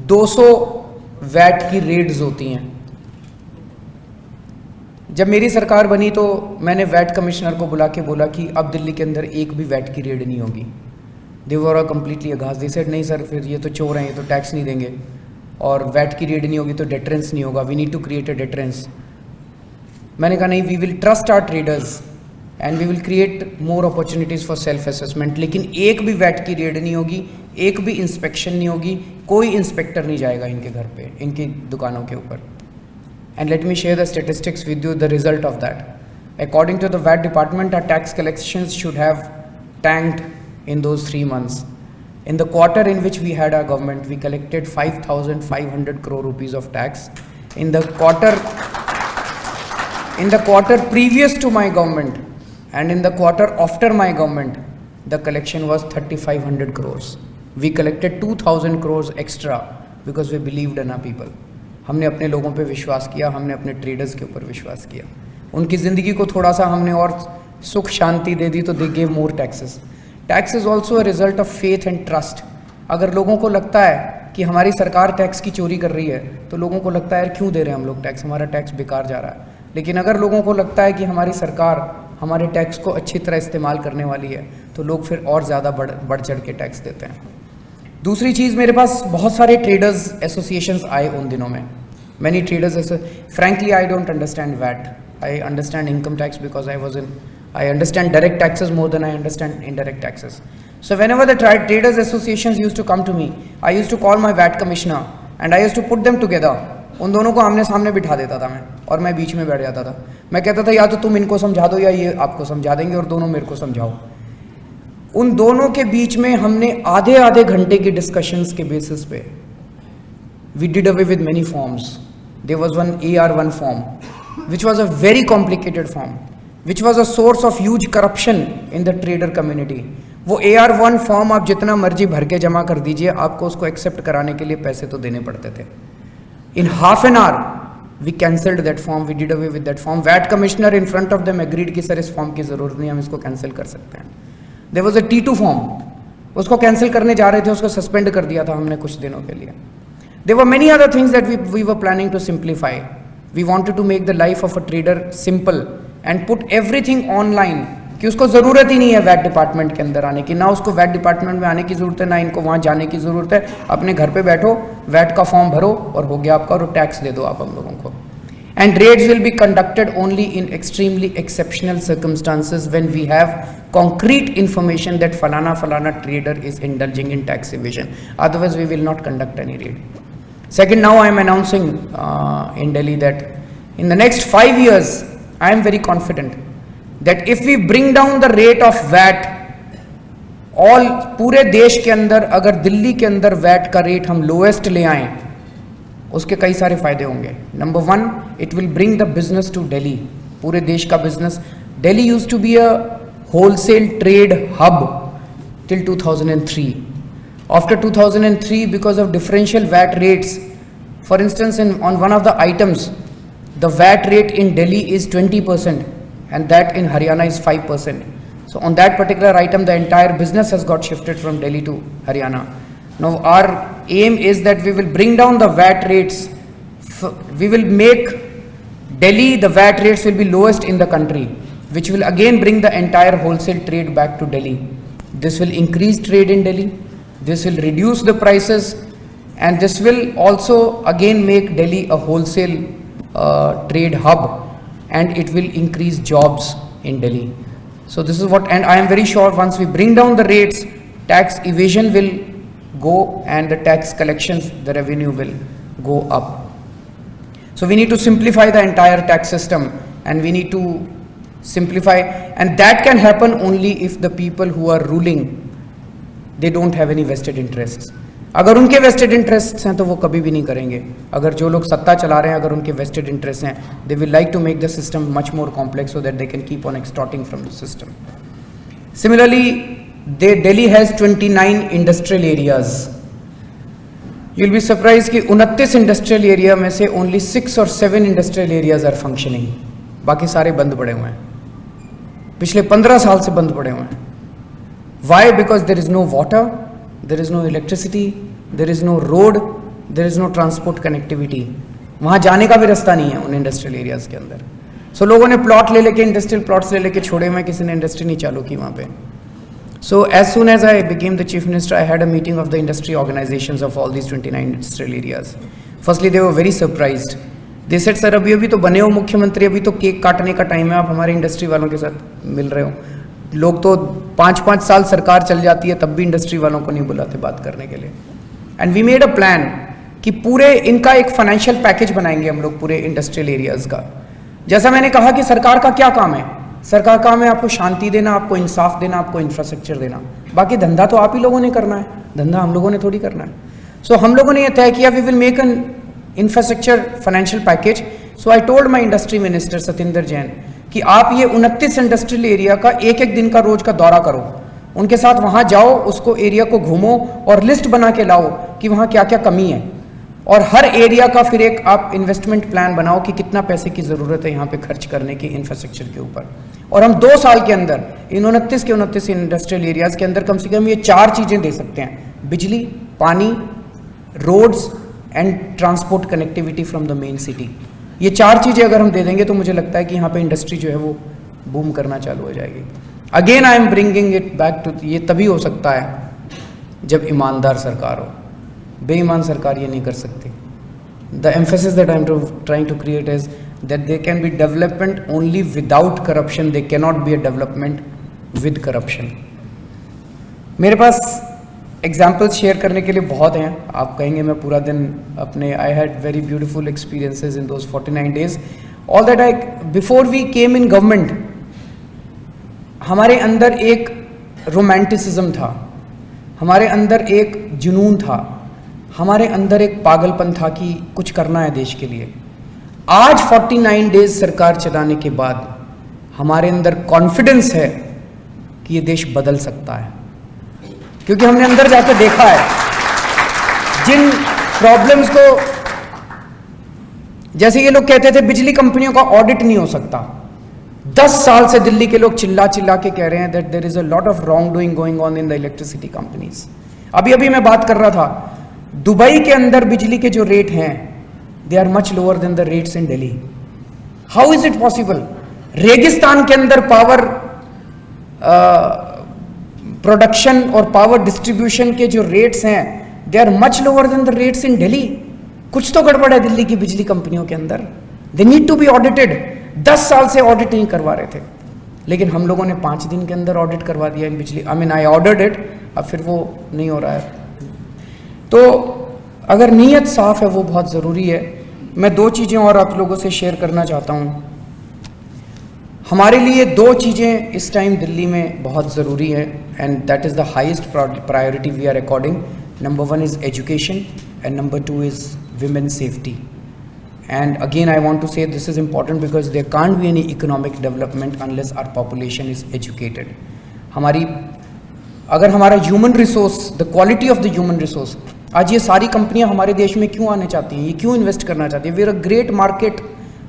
200 वैट की रेड्स होती हैं। जब मेरी सरकार बनी तो मैंने वैट कमिश्नर को बुला के बोला कि अब दिल्ली के अंदर एक भी वैट की रेड नहीं होगी। दे वर कंप्लीटली अगास। दे सेड नहीं सर, फिर ये तो चोर हैं, ये तो टैक्स नहीं देंगे, और वैट की रेड नहीं होगी तो डेटरेंस नहीं होगा, we need to create a deterrence. मैंने कहा नहीं, we will trust our traders and we will create more opportunities for self assessment. लेकिन एक भी वैट की रेड नहीं होगी, एक भी इंस्पेक्शन नहीं होगी, कोई इंस्पेक्टर नहीं जाएगा इनके घर पे, इनकी दुकानों के ऊपर। And let me share the statistics with you, the result of that. According to the VAT department, our tax collections should have tanked in those 3 months. In the quarter in which we had our government, we collected 5,500 crore rupees of tax. In the quarter previous to my government and in the quarter after my government, the collection was 3,500 crores. We collected 2,000 crores extra because we believed in our people. हमने अपने लोगों पे विश्वास किया, हमने अपने traders के ऊपर विश्वास किया, उनकी ज़िंदगी को थोड़ा सा हमने और सुख शांति दे दी, तो they gave more taxes. Tax is also a result of faith and trust. अगर लोगों को लगता है कि हमारी सरकार टैक्स की चोरी कर रही है तो लोगों को लगता है क्यों दे रहे हैं हम लोग टैक्स, हमारा टैक्स बेकार जा रहा है। लेकिन अगर लोगों को लगता है कि हमारी सरकार हमारे टैक्स को अच्छी तरह इस्तेमाल करने वाली है तो लोग फिर और ज़्यादा बढ़ चढ़ के टैक्स देते हैं। दूसरी चीज़, मेरे पास बहुत सारे ट्रेडर्स एसोसिएशंस आए उन दिनों में। Many traders, frankly I don't understand VAT, I understand income tax because I understand direct taxes more than I understand indirect taxes. So whenever the traders associations used to come to me, I used to call my VAT commissioner and I used to put them together. उन दोनों को आमने सामने बिठा देता था मैं, और मैं बीच में बैठ जाता था। मैं कहता था या तो तुम इनको समझा दो या ये आपको समझा देंगे, और दोनों मेरे को समझाओ। उन दोनों के बीच में हमने आधे घंटे की डिस्कशंस के बेसिस पे we did away with many forms. There was one AR1 form which was a very complicated form, which was a source of huge corruption in the trader community. वो AR1 फॉर्म आप जितना मर्जी भर के जमा कर दीजिए, आपको उसको एक्सेप्ट कराने के लिए पैसे तो देने पड़ते थे। In half an hour we cancelled that form, we did away with that form. VAT commissioner in front of them agreed कि सर इस फॉर्म की ज़रूरत नहीं, हम इसको कैंसिल कर सकते हैं। There was a T2 form, उसको कैंसिल करने जा रहे थे, उसको सस्पेंड कर दिया था हमने कुछ दिनों के लिए। There were many other things that we were planning to simplify. We wanted to make the life of a trader simple and put everything online, कि उसको ज़रूरत ही नहीं है वैट डिपार्टमेंट के अंदर आने की, ना उसको वैट डिपार्टमेंट में आने की ज़रूरत है, ना इनको वहाँ जाने की ज़रूरत है। अपने घर पे बैठो, वैट का फॉर्म भरो और हो गया आपका, और टैक्स दे दो आप हम लोगों को। And raids will be conducted only in extremely exceptional circumstances when we have concrete information that फलाना trader is indulging in tax evasion, otherwise we will not conduct any raid. Second, now I am announcing in Delhi that in the next 5 years, I am very confident that if we bring down the rate of VAT, all पूरे देश के अंदर अगर दिल्ली के अंदर VAT का rate हम lowest ले आएं, उसके कई सारे फायदे होंगे। Number 1, it will bring the business to Delhi. पूरे देश का business. Delhi used to be a wholesale trade hub till 2003. After 2003, because of differential VAT rates, for instance, on one of the items, the VAT rate in Delhi is 20% and that in Haryana is 5%. So on that particular item, the entire business has got shifted from Delhi to Haryana. Now our aim is that we will bring down the VAT rates. We will make Delhi, the VAT rates will be lowest in the country, which will again bring the entire wholesale trade back to Delhi. This will increase trade in Delhi. This will reduce the prices, and this will also again make Delhi a wholesale trade hub, and it will increase jobs in Delhi. So this is what, and I am very sure once we bring down the rates, tax evasion will go and the tax collections, the revenue will go up. So we need to simplify the entire tax system, and we need to simplify, and that can happen only if the people who are ruling, they don't have any vested interests. अगर उनके vested interest हैं तो वो कभी भी नहीं करेंगे. अगर जो लोग सत्ता चला रहे हैं, अगर उनके वेस्टेड इंटरेस्ट हैं, they will like to make the system much more complex so that they can keep on extorting from the system. Similarly, Delhi has 29 industrial areas. You will be surprise कि 29 industrial area में से only 6 और 7 industrial areas are functioning. बाकी सारे बंद पड़े हुए हैं, पिछले 15 साल से बंद पड़े हुए हैं. Why? Because there is no water, there is no electricity, there is no road, there is no transport connectivity. वहाँ जाने का भी रास्ता नहीं है उन इंडस्ट्रियल एरियाज के अंदर. सो लोगों ने प्लॉट ले लेके, इंडस्ट्रियल प्लॉट्स ले लेके छोड़े हुए, किसी ने इंडस्ट्री नहीं चालू की वहाँ पे. So as soon as I became the chief minister, I had a meeting of the industry organisations of all these 29 industrial areas. Firstly they were very surprised. They said sir अभी तो बने हो मुख्यमंत्री, अभी तो केक काटने का time है, आप हमारे इंडस्ट्री वालों के साथ मिल रहे हो. लोग तो 5-5 साल सरकार चल जाती है तब भी इंडस्ट्री वालों को नहीं बुलाते बात करने के लिए. And we made a plan कि पूरे इनका एक फाइनेंशियल पैकेज बनाएंगे हम लोग पूरे इंडस्ट्रियल एरियाज का. जैसा मैंने कहा कि सरकार का क्या काम है, सरकार का काम है आपको शांति देना, आपको इंसाफ देना, आपको इंफ्रास्ट्रक्चर देना. बाकी धंधा तो आप ही लोगों ने करना है, धंधा हम लोगों ने थोड़ी करना है. सो हम लोगों ने यह तय किया we will make an infrastructure financial package. So I told my industry minister Satinder Jain कि आप ये 29 इंडस्ट्रियल एरिया का एक दिन का रोज का दौरा करो, उनके साथ वहाँ जाओ, उसको एरिया को घूमो और लिस्ट बना के लाओ कि वहाँ क्या क्या कमी है, और हर एरिया का फिर एक आप इन्वेस्टमेंट प्लान बनाओ कि कितना पैसे की ज़रूरत है यहाँ पे खर्च करने की इंफ्रास्ट्रक्चर के ऊपर. और हम 2 साल के अंदर इन 29 के 29 इंडस्ट्रियल एरियाज़ के अंदर कम से कम ये 4 चीज़ें दे सकते हैं: बिजली, पानी, roads and transport connectivity from the main city. ये 4 चीज़ें अगर हम दे देंगे तो मुझे लगता है कि यहाँ पे इंडस्ट्री जो है वो बूम करना चालू हो जाएगी. Again I am bringing it back to, ये तभी हो सकता है जब ईमानदार सरकार हो. बेईमान सरकार ये नहीं कर सकती. The emphasis that I am trying to create is that they can be development only without corruption, there can not be a development with corruption. मेरे पास एग्जाम्पल्स शेयर करने के लिए बहुत हैं. आप कहेंगे मैं पूरा दिन अपने, I had very beautiful experiences in those 49 days. All that I, before we came in government, हमारे अंदर एक रोमांटिसिज्म था, हमारे अंदर एक जुनून था, हमारे अंदर एक पागलपन था कि कुछ करना है देश के लिए. आज 49 डेज सरकार चलाने के बाद हमारे अंदर कॉन्फिडेंस है कि ये देश बदल सकता है, क्योंकि हमने अंदर जाकर देखा है जिन प्रॉब्लम्स को, जैसे ये लोग कहते थे बिजली कंपनियों का ऑडिट नहीं हो सकता. 10 साल से दिल्ली के लोग चिल्ला चिल्ला के कह रहे हैं that there is a lot of wrong doing going on in the electricity companies. अभी मैं बात कर रहा था, दुबई के अंदर बिजली के जो रेट हैं they are much lower than the rates in Delhi. How is it possible? रेगिस्तान के अंदर पावर प्रोडक्शन और पावर डिस्ट्रीब्यूशन के जो रेट्स हैं they are much lower than the rates in Delhi. कुछ तो गड़बड़ है दिल्ली की बिजली कंपनियों के अंदर. They need to be audited. 10 साल से ऑडिट नहीं करवा रहे थे, लेकिन हम लोगों ने 5 दिन के अंदर ऑडिट करवा दिया इन बिजली. I mean I ordered it, अब फिर वो नहीं हो रहा है. तो अगर नीयत साफ है वो बहुत ज़रूरी है. मैं 2 चीज़ें और आप लोगों से शेयर करना चाहता हूँ. हमारे लिए 2 चीज़ें इस टाइम दिल्ली में बहुत ज़रूरी है, and that is the highest priority we are according. Number 1 is education and number 2 is women safety. And again, I want to say this is important because there can't be any economic development unless our population is educated. हमारी अगर हमारा human resource, the quality of the human resource, आज ये सारी कंपनियां हमारे देश में क्यों आने चाहती हैं, ये क्यों इन्वेस्ट करना चाहती हैं? We are a great market,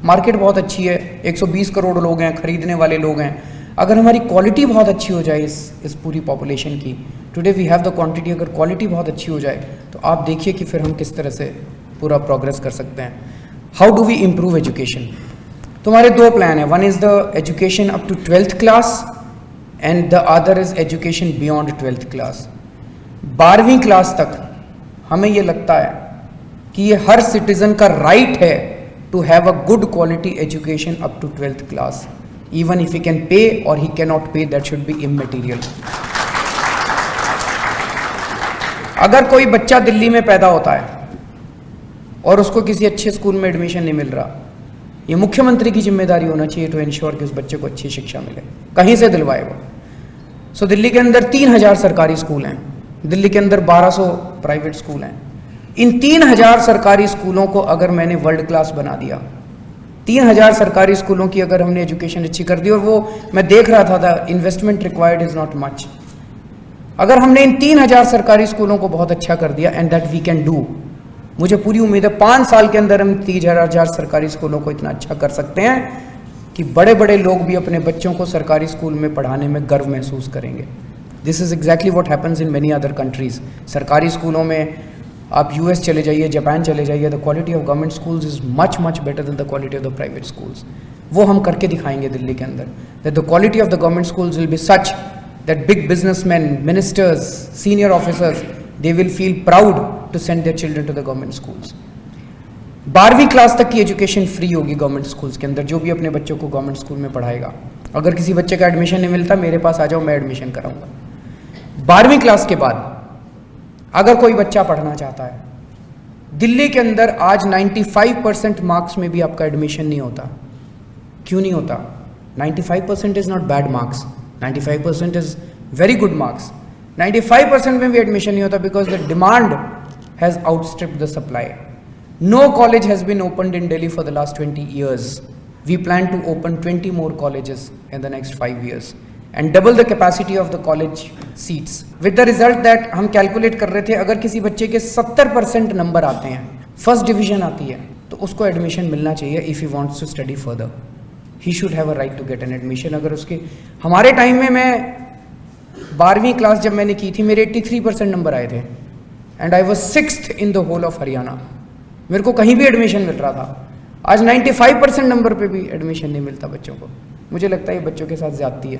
market बहुत अच्छी है, 120 करोड़ लोग हैं, खरीदने वाले लोग हैं. अगर हमारी क्वालिटी बहुत अच्छी हो जाए इस पूरी पॉपुलेशन की, today we have the quantity, अगर क्वालिटी बहुत अच्छी हो जाए तो आप देखिए कि फिर हम किस तरह से पूरा प्रोग्रेस कर सकते हैं. How do we improve education? तुम्हारे दो प्लान है. One is the education up to 12th class and the other is education beyond 12th class. 12वीं क्लास तक हमें ये लगता है कि ये हर सिटीज़न का राइट है to have a good quality education up to 12th class. Even if he can pay or he cannot pay, that should be immaterial. अगर कोई बच्चा दिल्ली में पैदा होता है और उसको किसी अच्छे स्कूल में एडमिशन नहीं मिल रहा, ये मुख्यमंत्री की जिम्मेदारी होना चाहिए टू इंश्योर कि उस बच्चे को अच्छी शिक्षा मिले, कहीं से दिलवाए वो. सो दिल्ली के अंदर 3000 सरकारी स्कूल हैं, दिल्ली के अंदर 1200 प्राइवेट स्कूल हैं. इन 3000 सरकारी स्कूलों को अगर मैंने वर्ल्ड क्लास बना दिया, 3000 सरकारी स्कूलों की अगर हमने एजुकेशन अच्छी कर दी, और वो मैं देख रहा था the investment required is not much. अगर हमने इन 3000 सरकारी स्कूलों को बहुत अच्छा कर दिया, and that we can do, मुझे पूरी उम्मीद है 5 साल के अंदर हम 3000 सरकारी स्कूलों को इतना अच्छा कर सकते हैं कि बड़े बड़े लोग भी अपने बच्चों को सरकारी स्कूल में पढ़ाने में गर्व महसूस करेंगे. This is exactly what happens in many other countries. सरकारी स्कूलों में आप यूएस चले जाइए, जापान चले जाइए, the quality of government schools is much much better than the quality of the private schools. वो हम करके दिखाएंगे दिल्ली के अंदर, that the quality of the government schools will be such that big businessman, ministers, senior officers, they will feel proud to send their children to the government schools. 12वीं class तक की education free होगी government schools के अंदर. जो भी अपने बच्चों को गवर्नमेंट स्कूल में पढ़ाएगा, अगर किसी बच्चे का एडमिशन नहीं मिलता, मेरे पास आ जाओ, मैं एडमिशन कराऊंगा. 12वीं क्लास के बाद अगर कोई बच्चा पढ़ना चाहता है, दिल्ली के अंदर आज 95% मार्क्स में भी आपका एडमिशन नहीं होता. क्यों नहीं होता? 95% is not bad marks, 95% is very good marks. 95% में भी एडमिशन नहीं होता because the demand has outstripped the supply. No college has been opened in Delhi for the last 20 years. We plan to open 20 more colleges in the next 5 years and double the capacity of the college seats. With the result that हम calculate कर रहे थे, अगर किसी बच्चे के 70% number आते हैं, फर्स्ट डिवीजन आती है, तो उसको एडमिशन मिलना चाहिए. If he wants to study further, he should have a right to get an admission. अगर उसके, हमारे टाइम में, मैं 12वीं क्लास जब मैंने की थी, मेरे 83% नंबर आए थे and I was 6th in the whole of Haryana. मेरे को कहीं भी एडमिशन मिल रहा था. आज 95% नंबर पे भी एडमिशन नहीं मिलता बच्चों को. मुझे लगता है ये बच्चों के साथ ज़्यादती है.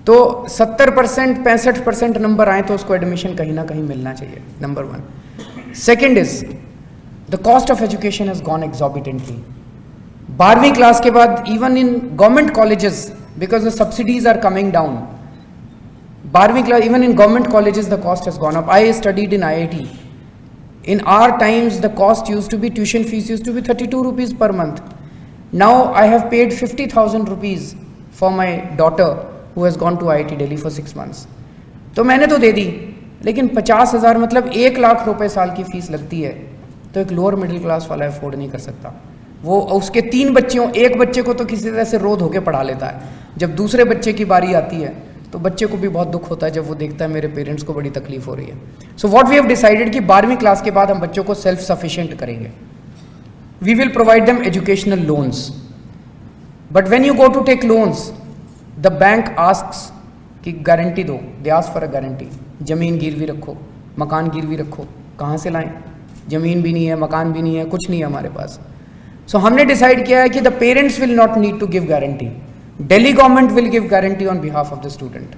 तो 70%, 65% नंबर आए तो उसको एडमिशन कहीं ना कहीं मिलना चाहिए, number 1. Second is the cost of education has gone exorbitantly. 12वीं क्लास के बाद even in government colleges, because the subsidies are coming down, 12वीं class even in government colleges the cost has gone up. I studied in IIT. In our times, the cost used to be, tuition fees used to be 32 rupees per month. Now I have paid 50,000 rupees for my daughter who has gone to IIT Delhi for 6 months. तो मैंने तो दे दी, लेकिन 50,000 मतलब 1 लाख रुपए साल की fees लगती है, तो एक लोअर मिडिल क्लास वाला अफोर्ड नहीं कर सकता. वो उसके 3 बच्चे हों, एक बच्चे को तो किसी तरह से रोध होकर पढ़ा लेता है. जब दूसरे बच्चे की बारी आती है तो बच्चे को भी बहुत दुख होता है जब वो देखता है मेरे पेरेंट्स को बड़ी तकलीफ हो रही है. So what we have decided कि 12वीं क्लास के बाद हम बच्चों को सेल्फ सफिशिएंट करेंगे. We will provide them educational loans, but when you go to take loans, the bank asks कि गारंटी दो. They ask for a guarantee. ज़मीन गिरवी रखो, मकान गिरवी रखो. कहाँ से लाएं? ज़मीन भी नहीं है, मकान भी नहीं है, कुछ नहीं है हमारे पास. सो हमने डिसाइड किया है कि the parents will not need to give guarantee. Delhi government will give guarantee on behalf of the student.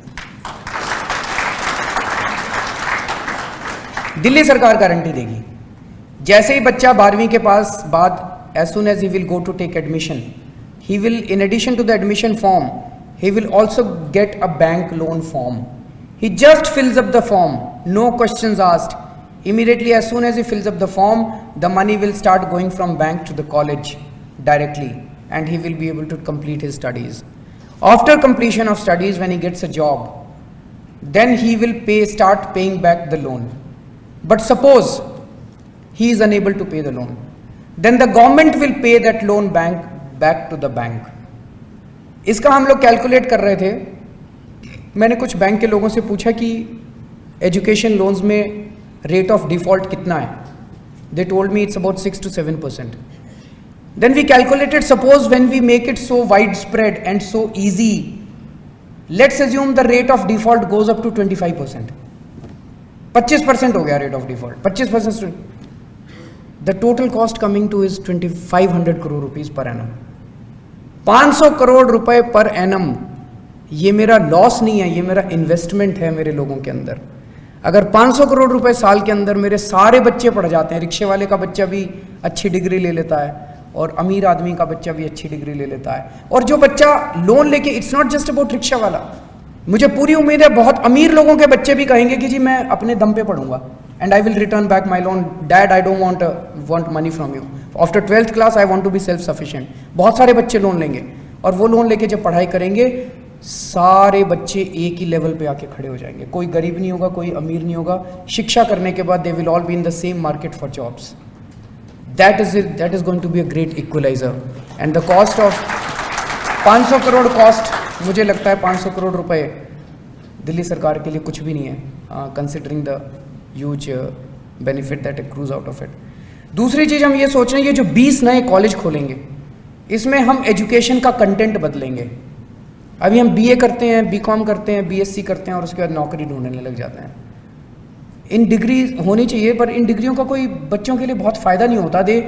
Delhi सरकार गारंटी देगी. जैसे ही बच्चा 12वीं के पास बाद, as soon as he will go to take admission, he will, in addition to the admission form, he will also get a bank loan form. He just fills up the form, no questions asked. Immediately as soon as he fills up the form, the money will start going from bank to the college directly, and he will be able to complete his studies. After completion of studies, when he gets a job, then he will start paying back the loan. But suppose he is unable to pay the loan, then the government will pay that loan back to the bank. इसका हम लोग calculate कर रहे थे. मैंने कुछ bank के लोगों से पूछा कि एजुकेशन लोन्स में रेट ऑफ डिफॉल्ट कितना है. They told me it's about 6 to 7%. Then we calculated, suppose when we make it so widespread and so easy, let's assume the rate of default goes up to 25%. 25% हो गया rate of default. 25%. The total cost coming to is 2,500 crore rupees per annum. 500 crore रुपए per annum. ये मेरा loss नहीं है, ये मेरा investment है मेरे लोगों के अंदर. अगर 500 करोड़ रुपए साल के अंदर मेरे सारे बच्चे पढ़ जाते हैं, रिक्शे वाले का बच्चा भी अच्छी डिग्री ले लेता है और अमीर आदमी का बच्चा भी अच्छी डिग्री ले लेता है, और जो बच्चा लोन लेके, it's not just about rickshaw वाला, मुझे पूरी उम्मीद है बहुत अमीर लोगों के बच्चे भी कहेंगे कि जी मैं अपने दम पे पढ़ूंगा and I will return back my loan. Dad I don't want money from you. After 12th class I want to be self sufficient. बहुत सारे बच्चे लोन लेंगे और वो लोन लेके जब पढ़ाई करेंगे सारे बच्चे एक ही लेवल पे आके खड़े हो जाएंगे. कोई गरीब नहीं होगा, कोई अमीर नहीं होगा. शिक्षा करने के बाद they will all be in the same market for jobs. That is going to be a great equaliser. And the cost of 500 crore cost, मुझे लगता है 500 करोड़ रुपए दिल्ली सरकार के लिए कुछ भी नहीं है, considering the huge benefit that accrues out of it. दूसरी चीज हम ये सोच रहे हैं, ये जो 20 नए कॉलेज खोलेंगे इसमें हम एजुकेशन का कंटेंट बदलेंगे. अभी हम बीए करते हैं, बीकॉम करते हैं, बीएससी करते हैं और उसके बाद नौकरी ढूंढने लग जाते हैं. इन डिग्री होनी चाहिए, पर इन डिग्रियों का कोई बच्चों के लिए बहुत फ़ायदा नहीं होता. They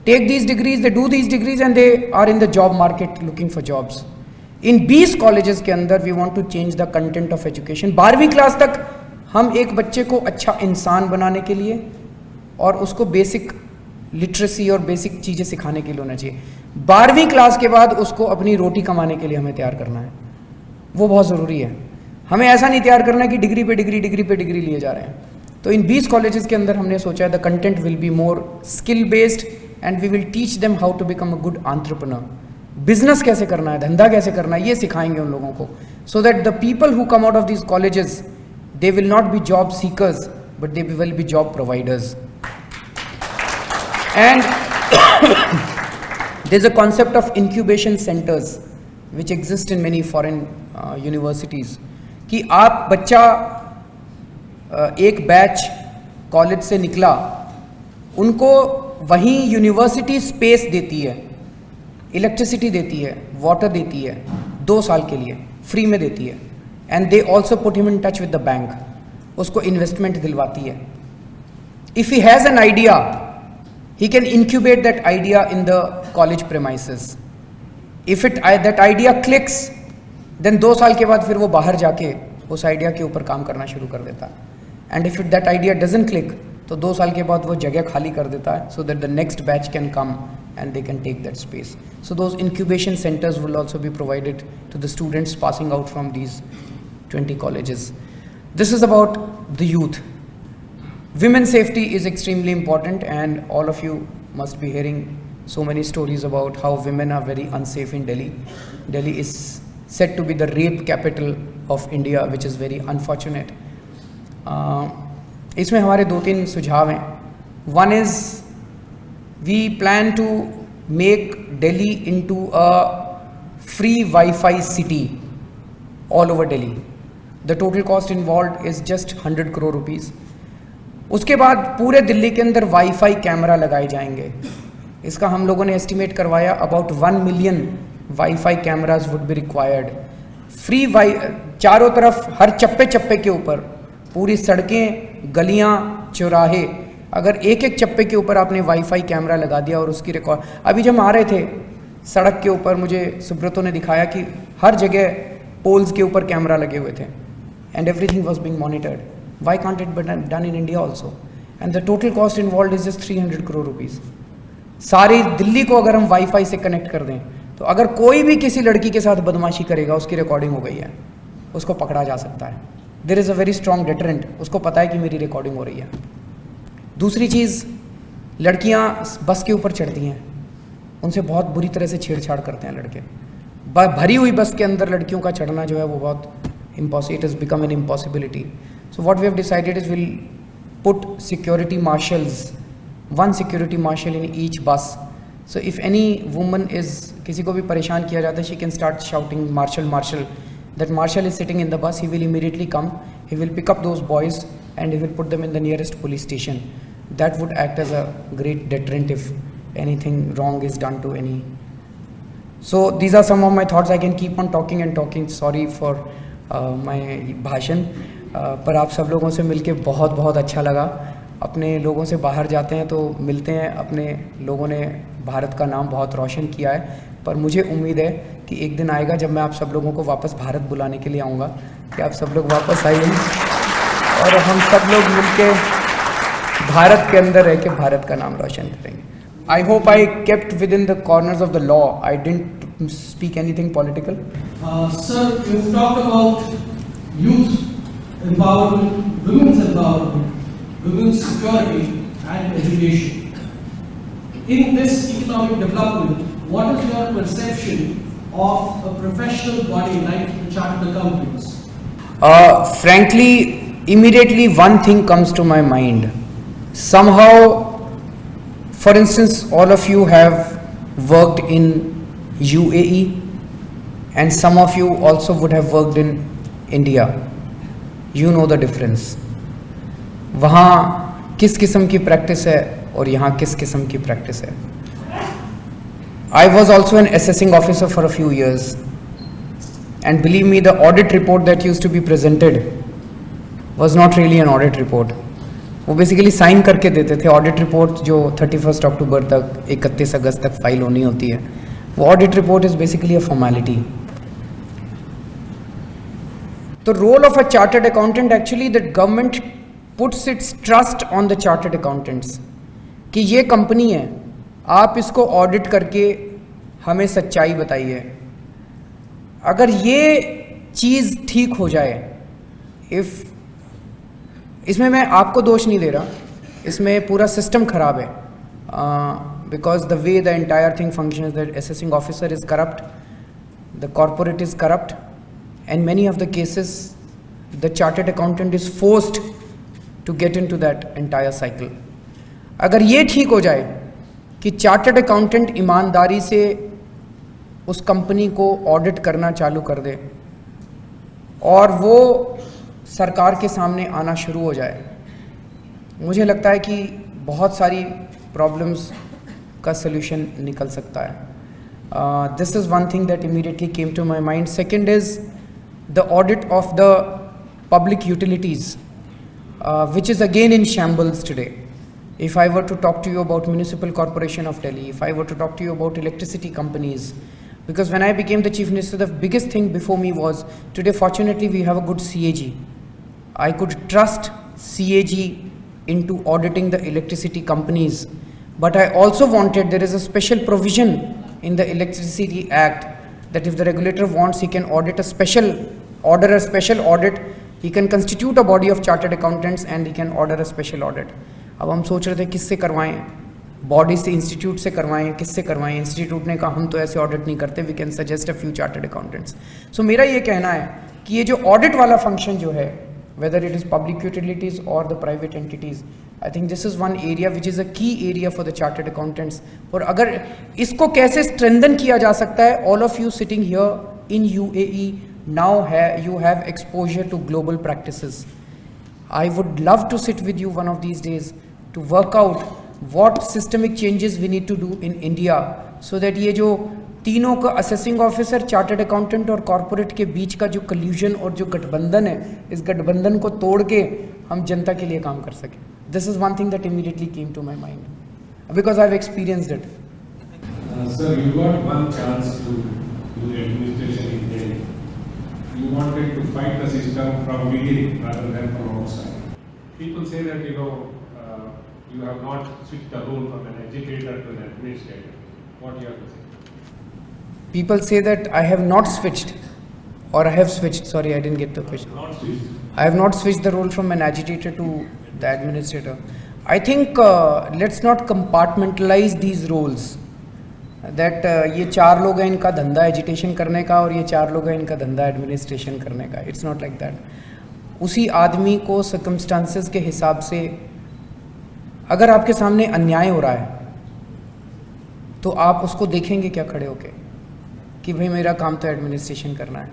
take these degrees, they do these degrees and they are in the job market looking for jobs. In 20 colleges के अंदर we want to change the content of education. 12वीं क्लास तक हम एक बच्चे को अच्छा इंसान बनाने के लिए और उसको बेसिक लिटरेसी और बेसिक चीज़ें सिखाने के लिए होना चाहिए. 12वीं क्लास के बाद उसको अपनी रोटी कमाने के लिए हमें तैयार करना है. वो बहुत ज़रूरी है. हमें ऐसा नहीं तैयार करना कि डिग्री पे डिग्री लिए जा रहे हैं. तो इन 20 कॉलेजेस के अंदर हमने सोचा है the content will be more skill based and we will teach them how to become a good entrepreneur. Business कैसे करना है, धंधा कैसे करना है, ये सिखाएंगे उन लोगों को, so that the people who come out of these colleges they will not be job seekers but they will be job providers. And there's a concept of incubation centers which exist in many foreign universities कि आप बच्चा एक batch college से निकला, उनको वहीं university space देती है, इलेक्ट्रिसिटी देती है, वाटर देती है 2 साल के लिए फ्री में देती है. And they also put him in touch with the bank, उसको इन्वेस्टमेंट दिलवाती है. If he has an idea he can incubate that idea in the college premises. If that idea clicks, then 2 साल के बाद फिर वो बाहर जाके उस आइडिया के ऊपर काम करना शुरू कर देता है. And if that idea doesn't click, तो 2 साल के बाद वो जगह खाली कर देता है, so that the next batch can come and they can take that space. So those incubation centers will also be provided to the students passing out from these 20 colleges. This is about the youth. Women's safety is extremely important, and all of you must be hearing so many stories about how women are very unsafe in Delhi. Delhi is said to be the rape capital of India, which is very unfortunate. इसमें हमारे 2-3 सुझाव हैं. One is we plan to make Delhi into a free Wi-Fi city all over Delhi. The total cost involved is just 100 crore rupees. उसके बाद पूरे दिल्ली के अंदर wifi camera लगाए जाएंगे. इसका हम लोगों ने एस्टिमेट करवाया about 1 million wifi cameras would be required. Free चारों तरफ हर चप्पे चप्पे के ऊपर पूरी सड़कें, गलियां, चौराहे, अगर एक एक चप्पे के ऊपर आपने वाईफाई कैमरा लगा दिया और उसकी रिकॉर्ड. अभी जब हम आ रहे थे सड़क के ऊपर मुझे सुब्रतो ने दिखाया कि हर जगह पोल्स के ऊपर कैमरा लगे हुए थे and everything was being monitored. Why can't it be done in India also? And the total cost involved is just 300 crore rupees. सारी दिल्ली को अगर हम वाईफाई से कनेक्ट कर दें तो अगर कोई भी किसी लड़की के साथ बदमाशी करेगा, उसकी रिकॉर्डिंग हो गई है, उसको पकड़ा जा सकता है. There is a very strong deterrent. उसको पता है कि मेरी रिकॉर्डिंग हो रही है. दूसरी चीज़, लड़कियां बस के ऊपर चढ़ती हैं, उनसे बहुत बुरी तरह से छेड़छाड़ करते हैं लड़के. भरी हुई बस के अंदर लड़कियों का चढ़ना जो है वो बहुत it has become an impossibility. So what we have decided is we'll put security marshals one security marshal in each bus. So if any woman is, किसी को भी परेशान किया जाता है, she can start shouting marshal marshal. That marshal is sitting in the bus, he will immediately come, he will pick up those boys and he will put them in the nearest police station. That would act as a great deterrent if anything wrong is done to any. So these are some of my thoughts. I can keep on talking and talking. Sorry for my भाषण, पर आप सब लोगों से मिलके बहुत बहुत अच्छा लगा. अपने लोगों से बाहर जाते हैं तो मिलते हैं, अपने लोगों ने भारत का नाम बहुत रोशन किया है, पर मुझे उम्मीद है कि एक दिन आएगा जब मैं आप सब लोगों को वापस भारत बुलाने के लिए आऊँगा, कि आप सब लोग वापस आइए और हम सब लोग मिलके भारत के अंदर रह के भारत का नाम रोशन करेंगे. I hope I kept within the corners of the law. I didn't speak anything political. Sir, you've talked about youth empowerment, women's empowerment, women's security and education. In this economic development, what is your perception of a professional body like the Chartered Accountants? Frankly, immediately one thing comes to my mind. Somehow, for instance, all of you have worked in UAE and some of you also would have worked in India. You know the difference. वहाँ किस किस्म की practice है और यहाँ किस किस्म की प्रैक्टिस है. I was also an assessing officer for a few years, and believe me, the audit report that used to be presented was not really an audit report. वो बेसिकली साइन करके देते थे. ऑडिट रिपोर्ट जो 31 अक्टूबर तक 31 अगस्त तक file होनी होती है, वो audit report is basically a formality. तो role of a chartered accountant, actually the government puts its trust on the chartered accountants कि ये कंपनी है, आप इसको ऑडिट करके हमें सच्चाई बताइए. अगर ये चीज़ ठीक हो जाए, इफ़ इसमें मैं आपको दोष नहीं दे रहा, इसमें पूरा सिस्टम खराब है, because the way the entire thing function the assessing officer is corrupt, the corporate is corrupt, and many of the cases the chartered accountant is forced to get in to that entire cycle. अगर ये ठीक हो जाए कि chartered accountant ईमानदारी से उस company को ऑडिट करना चालू कर दे और वो सरकार के सामने आना शुरू हो जाए, मुझे लगता है कि बहुत सारी प्रॉब्लम्स का सल्यूशन निकल सकता है. This is one thing that immediately came to my mind. Second is the audit of the public utilities, which is again in shambles today. If I were to talk to you about Municipal Corporation of Delhi, if I were to talk to you about electricity companies, because when I became the Chief Minister, the biggest thing before me was, today fortunately we have a good CAG. I could trust CAG into auditing the electricity companies, but I also wanted, there is a special provision in the Electricity Act that if the regulator wants, he can order a special audit, he can constitute a body of chartered accountants and he can order a special audit. अब हम सोच रहे थे किससे करवाएं, body से, institute से करवाएं, किससे करवाएं. इंस्टीट्यूट ने कहा हम तो ऐसे ऑडिट नहीं करते, we can suggest a few chartered accountants. So मेरा ये कहना है कि ये जो ऑडिट वाला फंक्शन जो है, whether it is public utilities or the private entities, I think this is one area which is a key area for the chartered accountants. और अगर इसको कैसे strengthen किया जा सकता है, all of you sitting here in UAE now you have exposure to global practices. I would love to sit with you one of these days to work out what systemic changes we need to do in India so that ये जो तीनों का assessing officer, chartered accountant और corporate के बीच का जो कल्यूजन और जो गठबंधन है, इस गठबंधन को तोड़ के हम जनता के लिए काम कर सकें. This is one thing that immediately came to my mind because I have experienced it. Sir, you got one chance to do the administration in Delhi. You wanted to fight the system from within rather than from outside. People say that you have not switched the role from an educator to an administrator. What do you have to say? People say that I have not switched, or I have switched. Sorry, I didn't get the question. Not switched. I have not switched the role from an agitator to the administrator. I think let's not compartmentalize these roles. That ये चार लोग हैं, इनका धंधा agitation करने का, और ये चार लोग हैं, इनका धंधा एडमिनिस्ट्रेशन करने का. It's not like that. उसी आदमी को सर्कमस्टांसेस के हिसाब से अगर आपके सामने अन्याय हो रहा है तो आप उसको देखेंगे क्या खड़े होके कि भाई मेरा काम तो एडमिनिस्ट्रेशन करना है।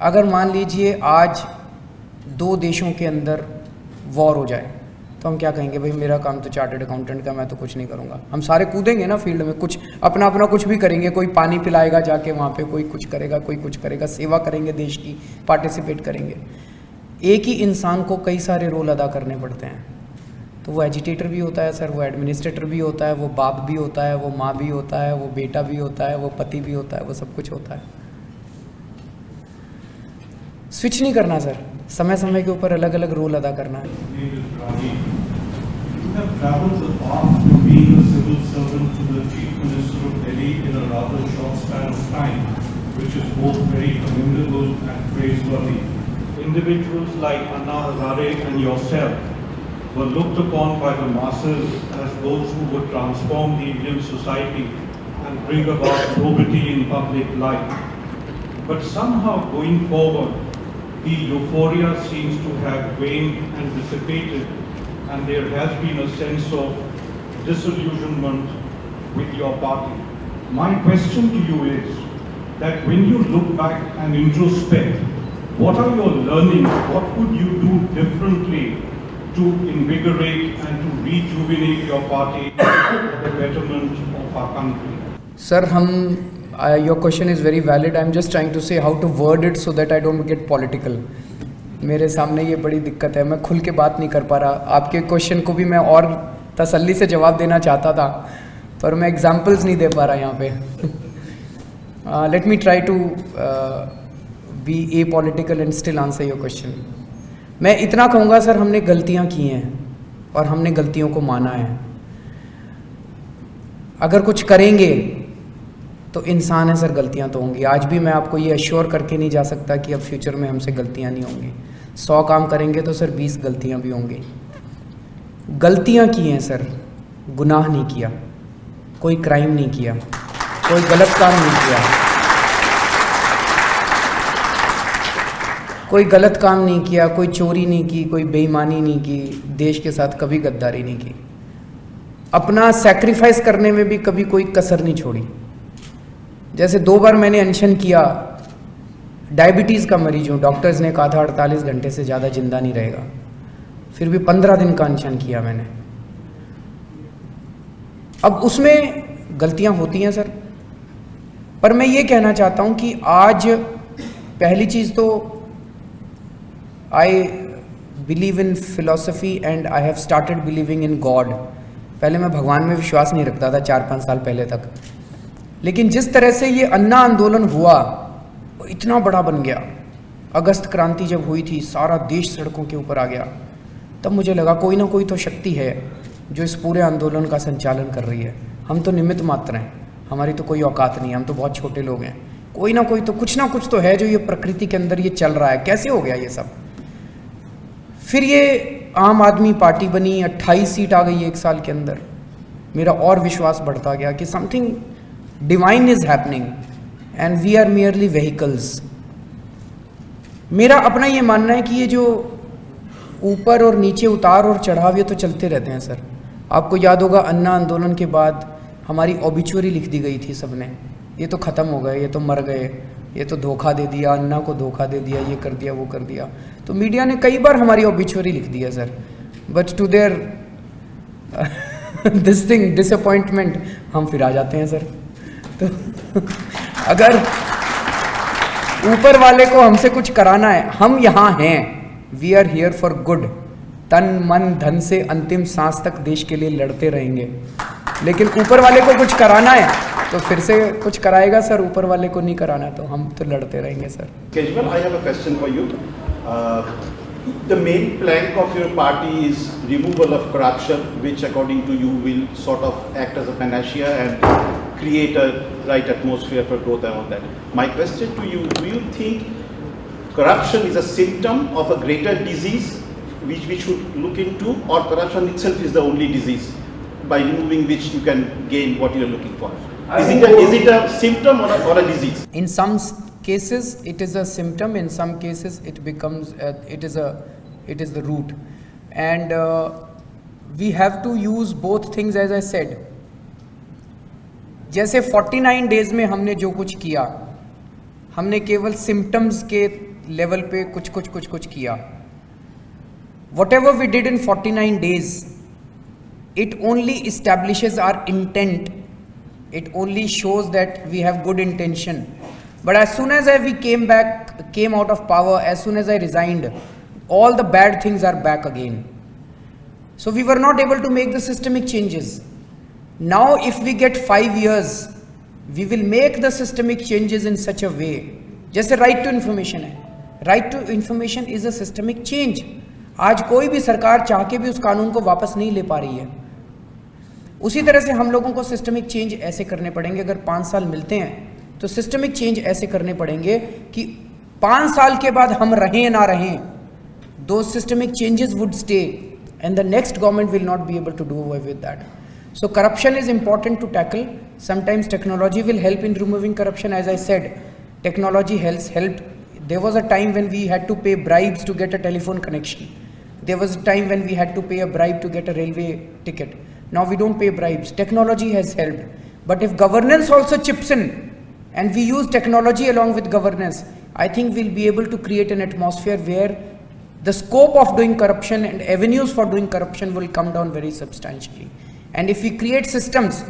अगर मान लीजिए आज 2 देशों के अंदर वॉर हो जाए तो हम क्या कहेंगे, भाई मेरा काम तो चार्टर्ड अकाउंटेंट का, मैं तो कुछ नहीं करूँगा। हम सारे कूदेंगे ना फील्ड में, कुछ अपना अपना कुछ भी करेंगे। कोई पानी पिलाएगा जाके वहाँ पे, कोई कुछ करेगा, कोई कुछ करेगा, सेवा करेंगे देश की, पार्टिसिपेट करेंगे। एक ही इंसान को कई सारे रोल अदा करने पड़ते हैं। तो वो एजिटेटर भी होता है सर, वो एडमिनिस्ट्रेटर भी होता है, वो बाप भी होता है, वो माँ भी होता है, वो बेटा भी होता है, वो पति भी होता है, वो सब कुछ होता है। स्विच नहीं करना सर, समय समय के ऊपर अलग अलग रोल अदा करना है। You have traveled the path from being a civil servant to the Chief Minister of Delhi in a rather short span of time, which is both very commendable and praiseworthy. Individuals like Anna Hazare and yourself were looked upon by the masses as those who would transform the Indian society and bring about probity in public life. But somehow going forward, the euphoria seems to have waned and dissipated, and there has been a sense of disillusionment with your party. My question to you is that when you look back and introspect, what are your learnings? What could you do differently to invigorate and to rejuvenate your party for the betterment of our country? Sir, your question is very valid. I'm just trying to say how to word it so that I don't get political. मेरे सामने ये बड़ी दिक्कत है, मैं खुल के बात नहीं कर पा रहा। आपके क्वेश्चन को भी मैं और तसल्ली से जवाब देना चाहता था, पर मैं एग्जाम्पल्स नहीं दे पा रहा यहाँ पे। Let me try to be a political and still answer your question. मैं इतना कहूँगा सर, हमने गलतियाँ की हैं और हमने गलतियों को माना है। अगर कुछ करेंगे तो इंसान है सर, गलतियां तो होंगी। आज भी मैं आपको ये अश्योर करके नहीं जा सकता कि अब फ्यूचर में हमसे गलतियां नहीं होंगी। 100 काम करेंगे तो सर 20 गलतियां भी होंगी। गलतियां की हैं सर, गुनाह नहीं किया, कोई क्राइम नहीं किया, कोई गलत काम नहीं किया, कोई गलत काम नहीं किया, कोई चोरी नहीं की, कोई बेईमानी नहीं की, देश के साथ कभी गद्दारी नहीं की, अपना सैक्रिफाइस करने में भी कभी कोई कसर नहीं छोड़ी। जैसे 2 बार मैंने अनशन किया, डायबिटीज़ का मरीज हूँ, डॉक्टर्स ने कहा था 48 घंटे से ज़्यादा जिंदा नहीं रहेगा, फिर भी 15 दिन का अनशन किया मैंने। अब उसमें गलतियाँ होती हैं सर, पर मैं ये कहना चाहता हूँ कि आज पहली चीज़ तो I believe in philosophy and I have started believing in God. पहले मैं भगवान में विश्वास नहीं रखता था 4-5 साल पहले तक, लेकिन जिस तरह से ये अन्ना आंदोलन हुआ वो इतना बड़ा बन गया। अगस्त क्रांति जब हुई थी, सारा देश सड़कों के ऊपर आ गया, तब मुझे लगा कोई ना कोई तो शक्ति है जो इस पूरे आंदोलन का संचालन कर रही है। हम तो निमित्त मात्र हैं, हमारी तो कोई औकात नहीं है, हम तो बहुत छोटे लोग हैं। कोई ना कोई तो कुछ ना कुछ तो है जो ये प्रकृति के अंदर ये चल रहा है। कैसे हो गया ये सब? फिर ये आम आदमी पार्टी बनी, 28 सीट आ गई 1 साल के अंदर। मेरा और विश्वास बढ़ता गया कि something divine is happening and we are merely vehicles. मेरा अपना ये मानना है कि ये जो ऊपर और नीचे उतार और चढ़ाव ये तो चलते रहते हैं सर। आपको याद होगा अन्ना आंदोलन के बाद हमारी ऑबिचुअरी लिख दी गई थी सबने, ये तो ख़त्म हो गए, ये तो मर गए, ये तो धोखा दे दिया, अन्ना को धोखा दे दिया, ये कर दिया, वो कर दिया। तो मीडिया ने कई बार हमारी ऑबिचुअरी लिख दिया sir, but to their this thing disappointment हम फिर आ जाते हैं सर। तो अगर ऊपर वाले को हमसे कुछ कराना है, हम यहाँ हैं, we are here for good, तन मन धन से अंतिम सांस तक देश के लिए लड़ते रहेंगे। लेकिन ऊपर वाले को कुछ कराना है तो फिर से कुछ कराएगा सर, ऊपर वाले को नहीं कराना तो हम तो लड़ते रहेंगे sir. Kejriwal, I have a question for you. The main plank of your party is removal of corruption, which according to you will sort of act as a panacea and create a right atmosphere for growth and all that. My question to you, do you think corruption is a symptom of a greater disease which we should look into, or corruption itself is the only disease by removing which you can gain what you are looking for? Is it a symptom or a disease? In some cases it is a symptom, in some cases it becomes it is the root. And we have to use both things as I said. जैसे 49 days में हमने जो कुछ किया, हमने केवल symptoms के level पे कुछ किया. Whatever we did in 49 days, it only establishes our intent. It only shows that we have good intention. But as soon as we came out of power, as soon as I resigned, all the bad things are back again. So we were not able to make the systemic changes. Now if we get 5 years, we will make the systemic changes in such a way. जैसे right to information है. Right to information is a systemic change. आज कोई भी सरकार चाह के भी उस कानून को वापस नहीं ले पा रही है. उसी तरह से हम लोगों को सिस्टमिक चेंज ऐसे करने पड़ेंगे. अगर 5 साल मिलते हैं तो सिस्टमिक चेंज ऐसे करने पड़ेंगे कि 5 साल के बाद हम रहें ना रहें, those systemic changes would stay and the next government will not be able to do away with that. So corruption is important to tackle. Sometimes technology will help in removing corruption. As I said, technology helped. There was a time when we had to pay bribes to get a telephone connection. There was a time when we had to pay a bribe to get a railway ticket. Now we don't pay bribes. Technology has helped. But if governance also chips in and we use technology along with governance, I think we'll be able to create an atmosphere where the scope of doing corruption and avenues for doing corruption will come down very substantially. And if we create systems,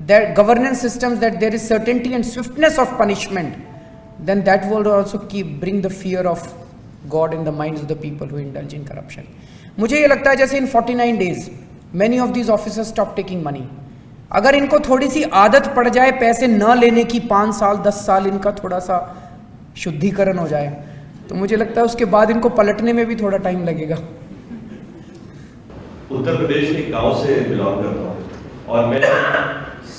that governance systems, that there is certainty and swiftness of punishment, then that will also bring the fear of God in the minds of the people who indulge in corruption. मुझे ये लगता है जैसे in 49 days, many of these officers stop taking money. अगर इनको थोड़ी सी आदत पड़ जाए पैसे न लेने की, 5 साल 10 साल इनका थोड़ा सा शुद्धिकरण हो जाए, तो मुझे लगता है उसके बाद इनको पलटने में भी थोड़ा टाइम लगेगा. उत्तर प्रदेश के गांव से बिलोंग करता हूँ और मैं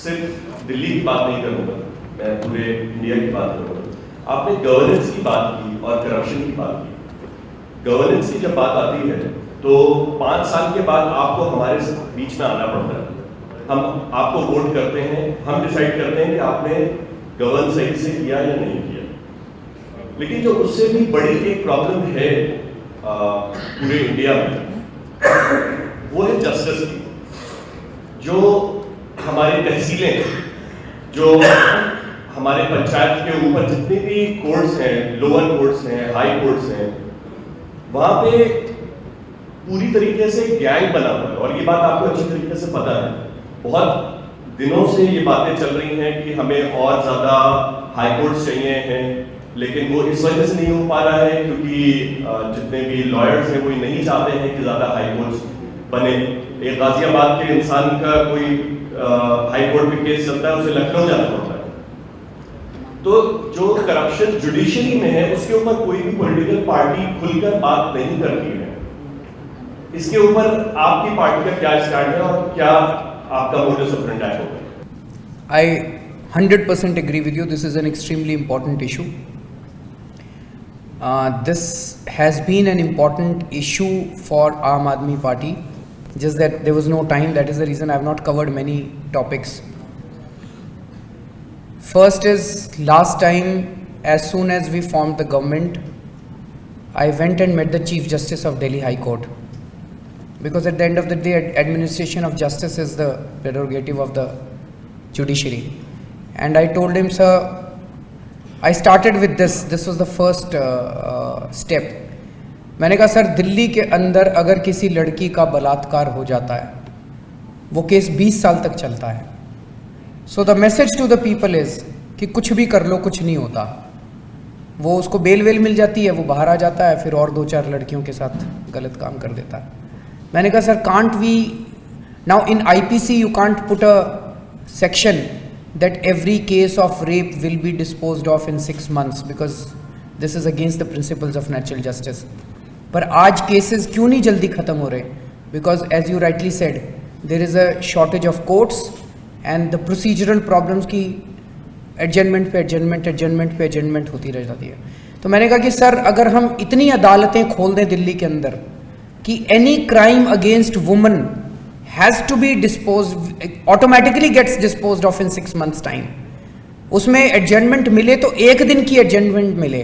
सिर्फ दिल्ली की बात नहीं करूँगा, मैं पूरे इंडिया की बात करूँगा. आपने गवर्नेंस की बात की और करप्शन की बात की. गवर्नेंस की जब बात आती है तो 5 साल के बाद आपको हमारे बीच में आना पड़ता है. हम आपको वोट करते हैं, हम डिसाइड करते हैं कि आपने गवर्न सही से किया या नहीं किया. लेकिन जो उससे भी बड़ी एक प्रॉब्लम है पूरे इंडिया में, वो है जस्टिस की. जो हमारी तहसीलें, जो हमारे पंचायत के ऊपर जितने भी कोर्ट्स हैं, लोअर कोर्ट्स हैं, हाई कोर्ट्स हैं, वहाँ पे पूरी तरीके से गैंग बना हुआ है. और ये बात आपको अच्छी तरीके से पता है. बहुत दिनों से ये बातें चल रही हैं कि हमें और ज़्यादा हाई कोर्ट्स चाहिए हैं, लेकिन वो इस वजह से नहीं हो पा रहा है क्योंकि जितने भी लॉयर्स हैं वो नहीं चाहते हैं कि ज़्यादा हाई कोर्ट्स बने. एक गाजियाबाद के इंसान का कोई हाई कोर्ट में केस चलता है, उसे लखनऊ जाना पड़ता है. तो जो करप्शन जुडिशरी में है उसके ऊपर कोई भी पॉलिटिकल पार्टी खुलकर बात नहीं करती है. इसके ऊपर आपकी पार्टी का क्या स्टैंड है और क्या आपका मोटिव ऑपरेंडी होगा? I 100% agree with you. This is an extremely important issue. This has been an important issue for Aam Aadmi Party. Just that there was no time. That is the reason I have not covered many topics. First is, last time, as soon as we formed the government, I went and met the Chief Justice of Delhi High Court. Because at the end of the day, administration of justice is the prerogative of the judiciary. And I told him, sir, I started with this. This was the first step. मैंने कहा sir, Delhi के अंदर अगर किसी लड़की का बलात्कार हो जाता है, वो केस 20 साल तक चलता है. So the message to the people is कि कुछ भी कर लो, कुछ नहीं होता. वो उसको बेल वेल मिल जाती है, वो बाहर आ जाता है, फिर और 2-4 लड़कियों के साथ गलत काम कर देता है. मैंने कहा sir, can't we now in IPC you can't put a section that every case of rape will be disposed of in 6 months because this is against the principles of natural justice. पर आज cases क्यों नहीं जल्दी ख़त्म हो रहे? Because as you rightly said, there is a shortage of courts and the procedural problems की adjournment पे adjournment होती रह जाती है. तो मैंने कहा कि सर, अगर हम इतनी अदालतें खोल दें दिल्ली के अंदर कि any crime against women has to be disposed, automatically gets disposed of in 6 months time. उसमें एडजमेंट मिले तो 1 दिन की एडजमेंट मिले,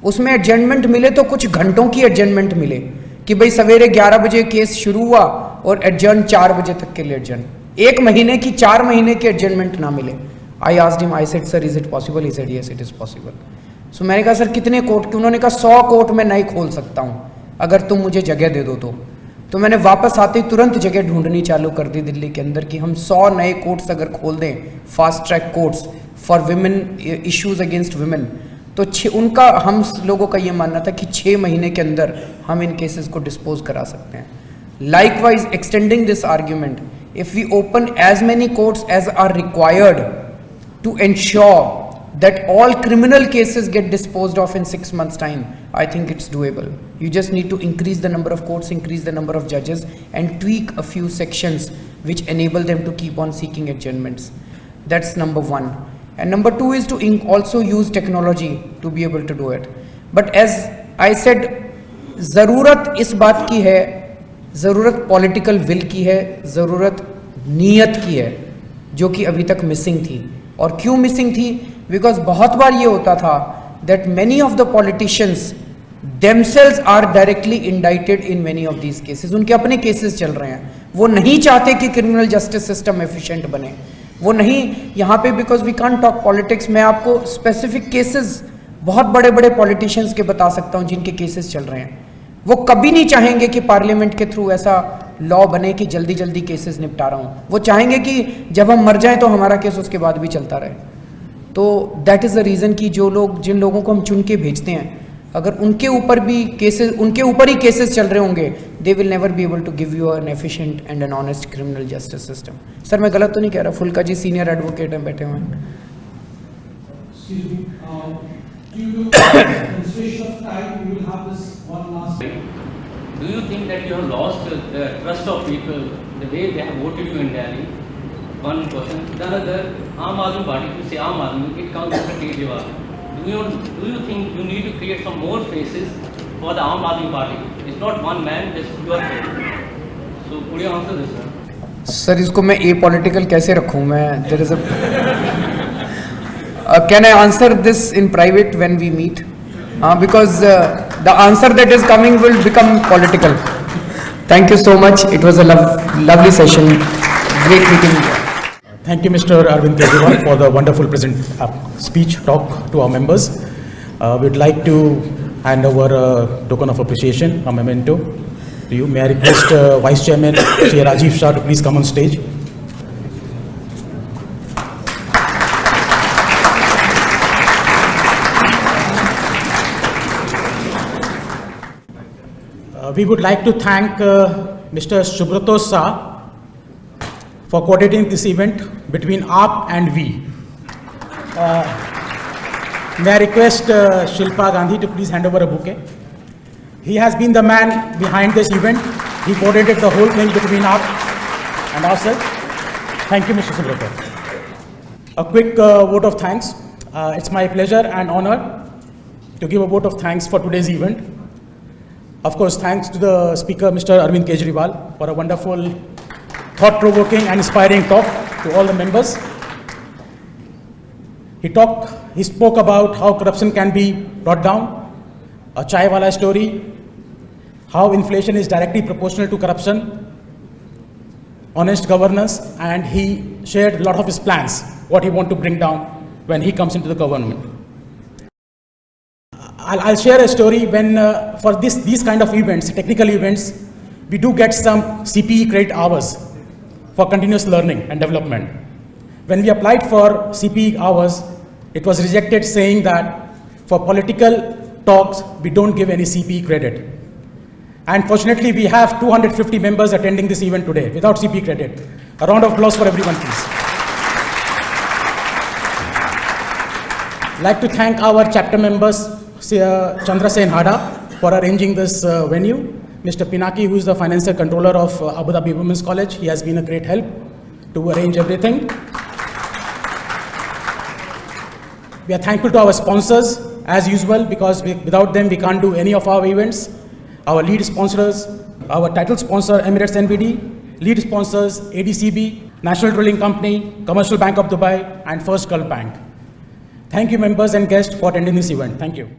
उसमें एडजमेंट मिले तो कुछ घंटों की एडजमेंट मिले कि भाई सवेरे 11 बजे केस शुरू हुआ और एडजर्न 4 बजे तक के लिए एडजर्न, 1 महीने की 4 महीने की एडजर्नमेंट ना मिले। I asked him, I said sir is it possible? He said yes it is possible. So मैंने कहा सर कितने कोर्ट के? उन्होंने कहा 100 कोर्ट मैं नहीं खोल सकता हूँ अगर तुम मुझे जगह दे दो तो मैंने वापस आते ही तुरंत जगह ढूंढनी चालू कर दी दिल्ली के अंदर कि हम 100 नए कोर्ट्स अगर खोल दें, fast track courts for women, issues against women, तो उनका हम लोगों का ये मानना था कि 6 महीने के अंदर हम इन केसेस को डिस्पोज करा सकते हैं। Likewise, extending this argument, if we open as many courts as are required to ensure that all criminal cases get disposed of in 6 months' time, I think it's doable. You just need to increase the number of courts, increase the number of judges, and tweak a few sections which enable them to keep on seeking adjournments. That's number one. And number two is to also use technology to be able to do it. But as I said, ज़रूरत इस बात की है, ज़रूरत political will की है, ज़रूरत नीयत की है, जो कि अभी तक मिसिंग थी। और क्यों मिसिंग थी? बिकॉज बहुत बार ये होता था that many of the politicians themselves are directly indicted in many of these cases. उनके अपने केसेस चल रहे हैं, वो नहीं चाहते कि क्रिमिनल जस्टिस सिस्टम एफिशिएंट बने, वो नहीं यहाँ पे, because we can't talk politics. मैं आपको स्पेसिफिक केसेस बहुत बड़े बड़े पॉलिटिशियंस के बता सकता हूँ जिनके केसेस चल रहे हैं। वो कभी नहीं चाहेंगे कि पार्लियामेंट के थ्रू ऐसा लॉ बने कि जल्दी जल्दी केसेस निपटा रहा हूँ। वो चाहेंगे कि जब हम मर जाएं तो हमारा केस उसके बाद भी चलता रहे। तो दैट इज़ द रीज़न कि जिन लोगों को हम चुन के भेजते हैं, अगर उनके ऊपर भी केसेस, उनके ऊपर ही केसेस चल रहे होंगे, they will never be able to give you an efficient and an honest criminal justice system. Sir मैं गलत तो नहीं कह रहा? फुल्का जी सीनियर एडवोकेट हैं, बैठे हुए हैं। Due to constraint of time, we will have this one last. Do you think that you have lost the trust of people, the way they have voted you in Delhi? One question. The other, Aam Aadmi Party, if you say Aam Aadmi, it comes with Kejriwal. Do you think you need to create some more faces for the Aam Aadmi Party? It's not one man, just your face. So could you answer this, sir? Sir इसको मैं apolitical कैसे रखूँ मैं? There is a can I answer this in private when we meet? Because the answer that is coming will become political. Thank you so much. It was a lovely session. Great meeting you. Thank you, Mr. Arvind Kejriwal, for the wonderful speech talk to our members. We'd like to hand over a token of appreciation, a memento to you. May I request Vice Chairman Shri Rajiv Shah to please come on stage. We would like to thank Mr. Subrato Shah for coordinating this event between AAP and we. May I request Shilpa Gandhi to please hand over a bouquet. He has been the man behind this event. He coordinated the whole thing between AAP and ourselves. Thank you, Mr. Subrato. A quick vote of thanks. It's my pleasure and honor to give a vote of thanks for today's event. Of course, thanks to the speaker, Mr. Arvind Kejriwal, for a wonderful, thought-provoking and inspiring talk to all the members. He spoke about how corruption can be brought down, a chai wala story, how inflation is directly proportional to corruption, honest governance, and he shared a lot of his plans, what he wants to bring down when he comes into the government. I'll share a story. When for these kind of events, technical events, we do get some CPE credit hours for continuous learning and development. When we applied for CPE hours, it was rejected, saying that for political talks, we don't give any CPE credit. And fortunately, we have 250 members attending this event today without CPE credit. A round of applause for everyone, please. I'd like to thank our chapter members, Chandra Sen Hada, for arranging this venue. Mr. Pinaki, who is the financial controller of Abu Dhabi Women's College, he has been a great help to arrange everything. We are thankful to our sponsors, as usual, because without them we can't do any of our events. Our lead sponsors, our title sponsor Emirates NBD, lead sponsors ADCB, National Drilling Company, Commercial Bank of Dubai, and First Gulf Bank. Thank you, members and guests, for attending this event. Thank you.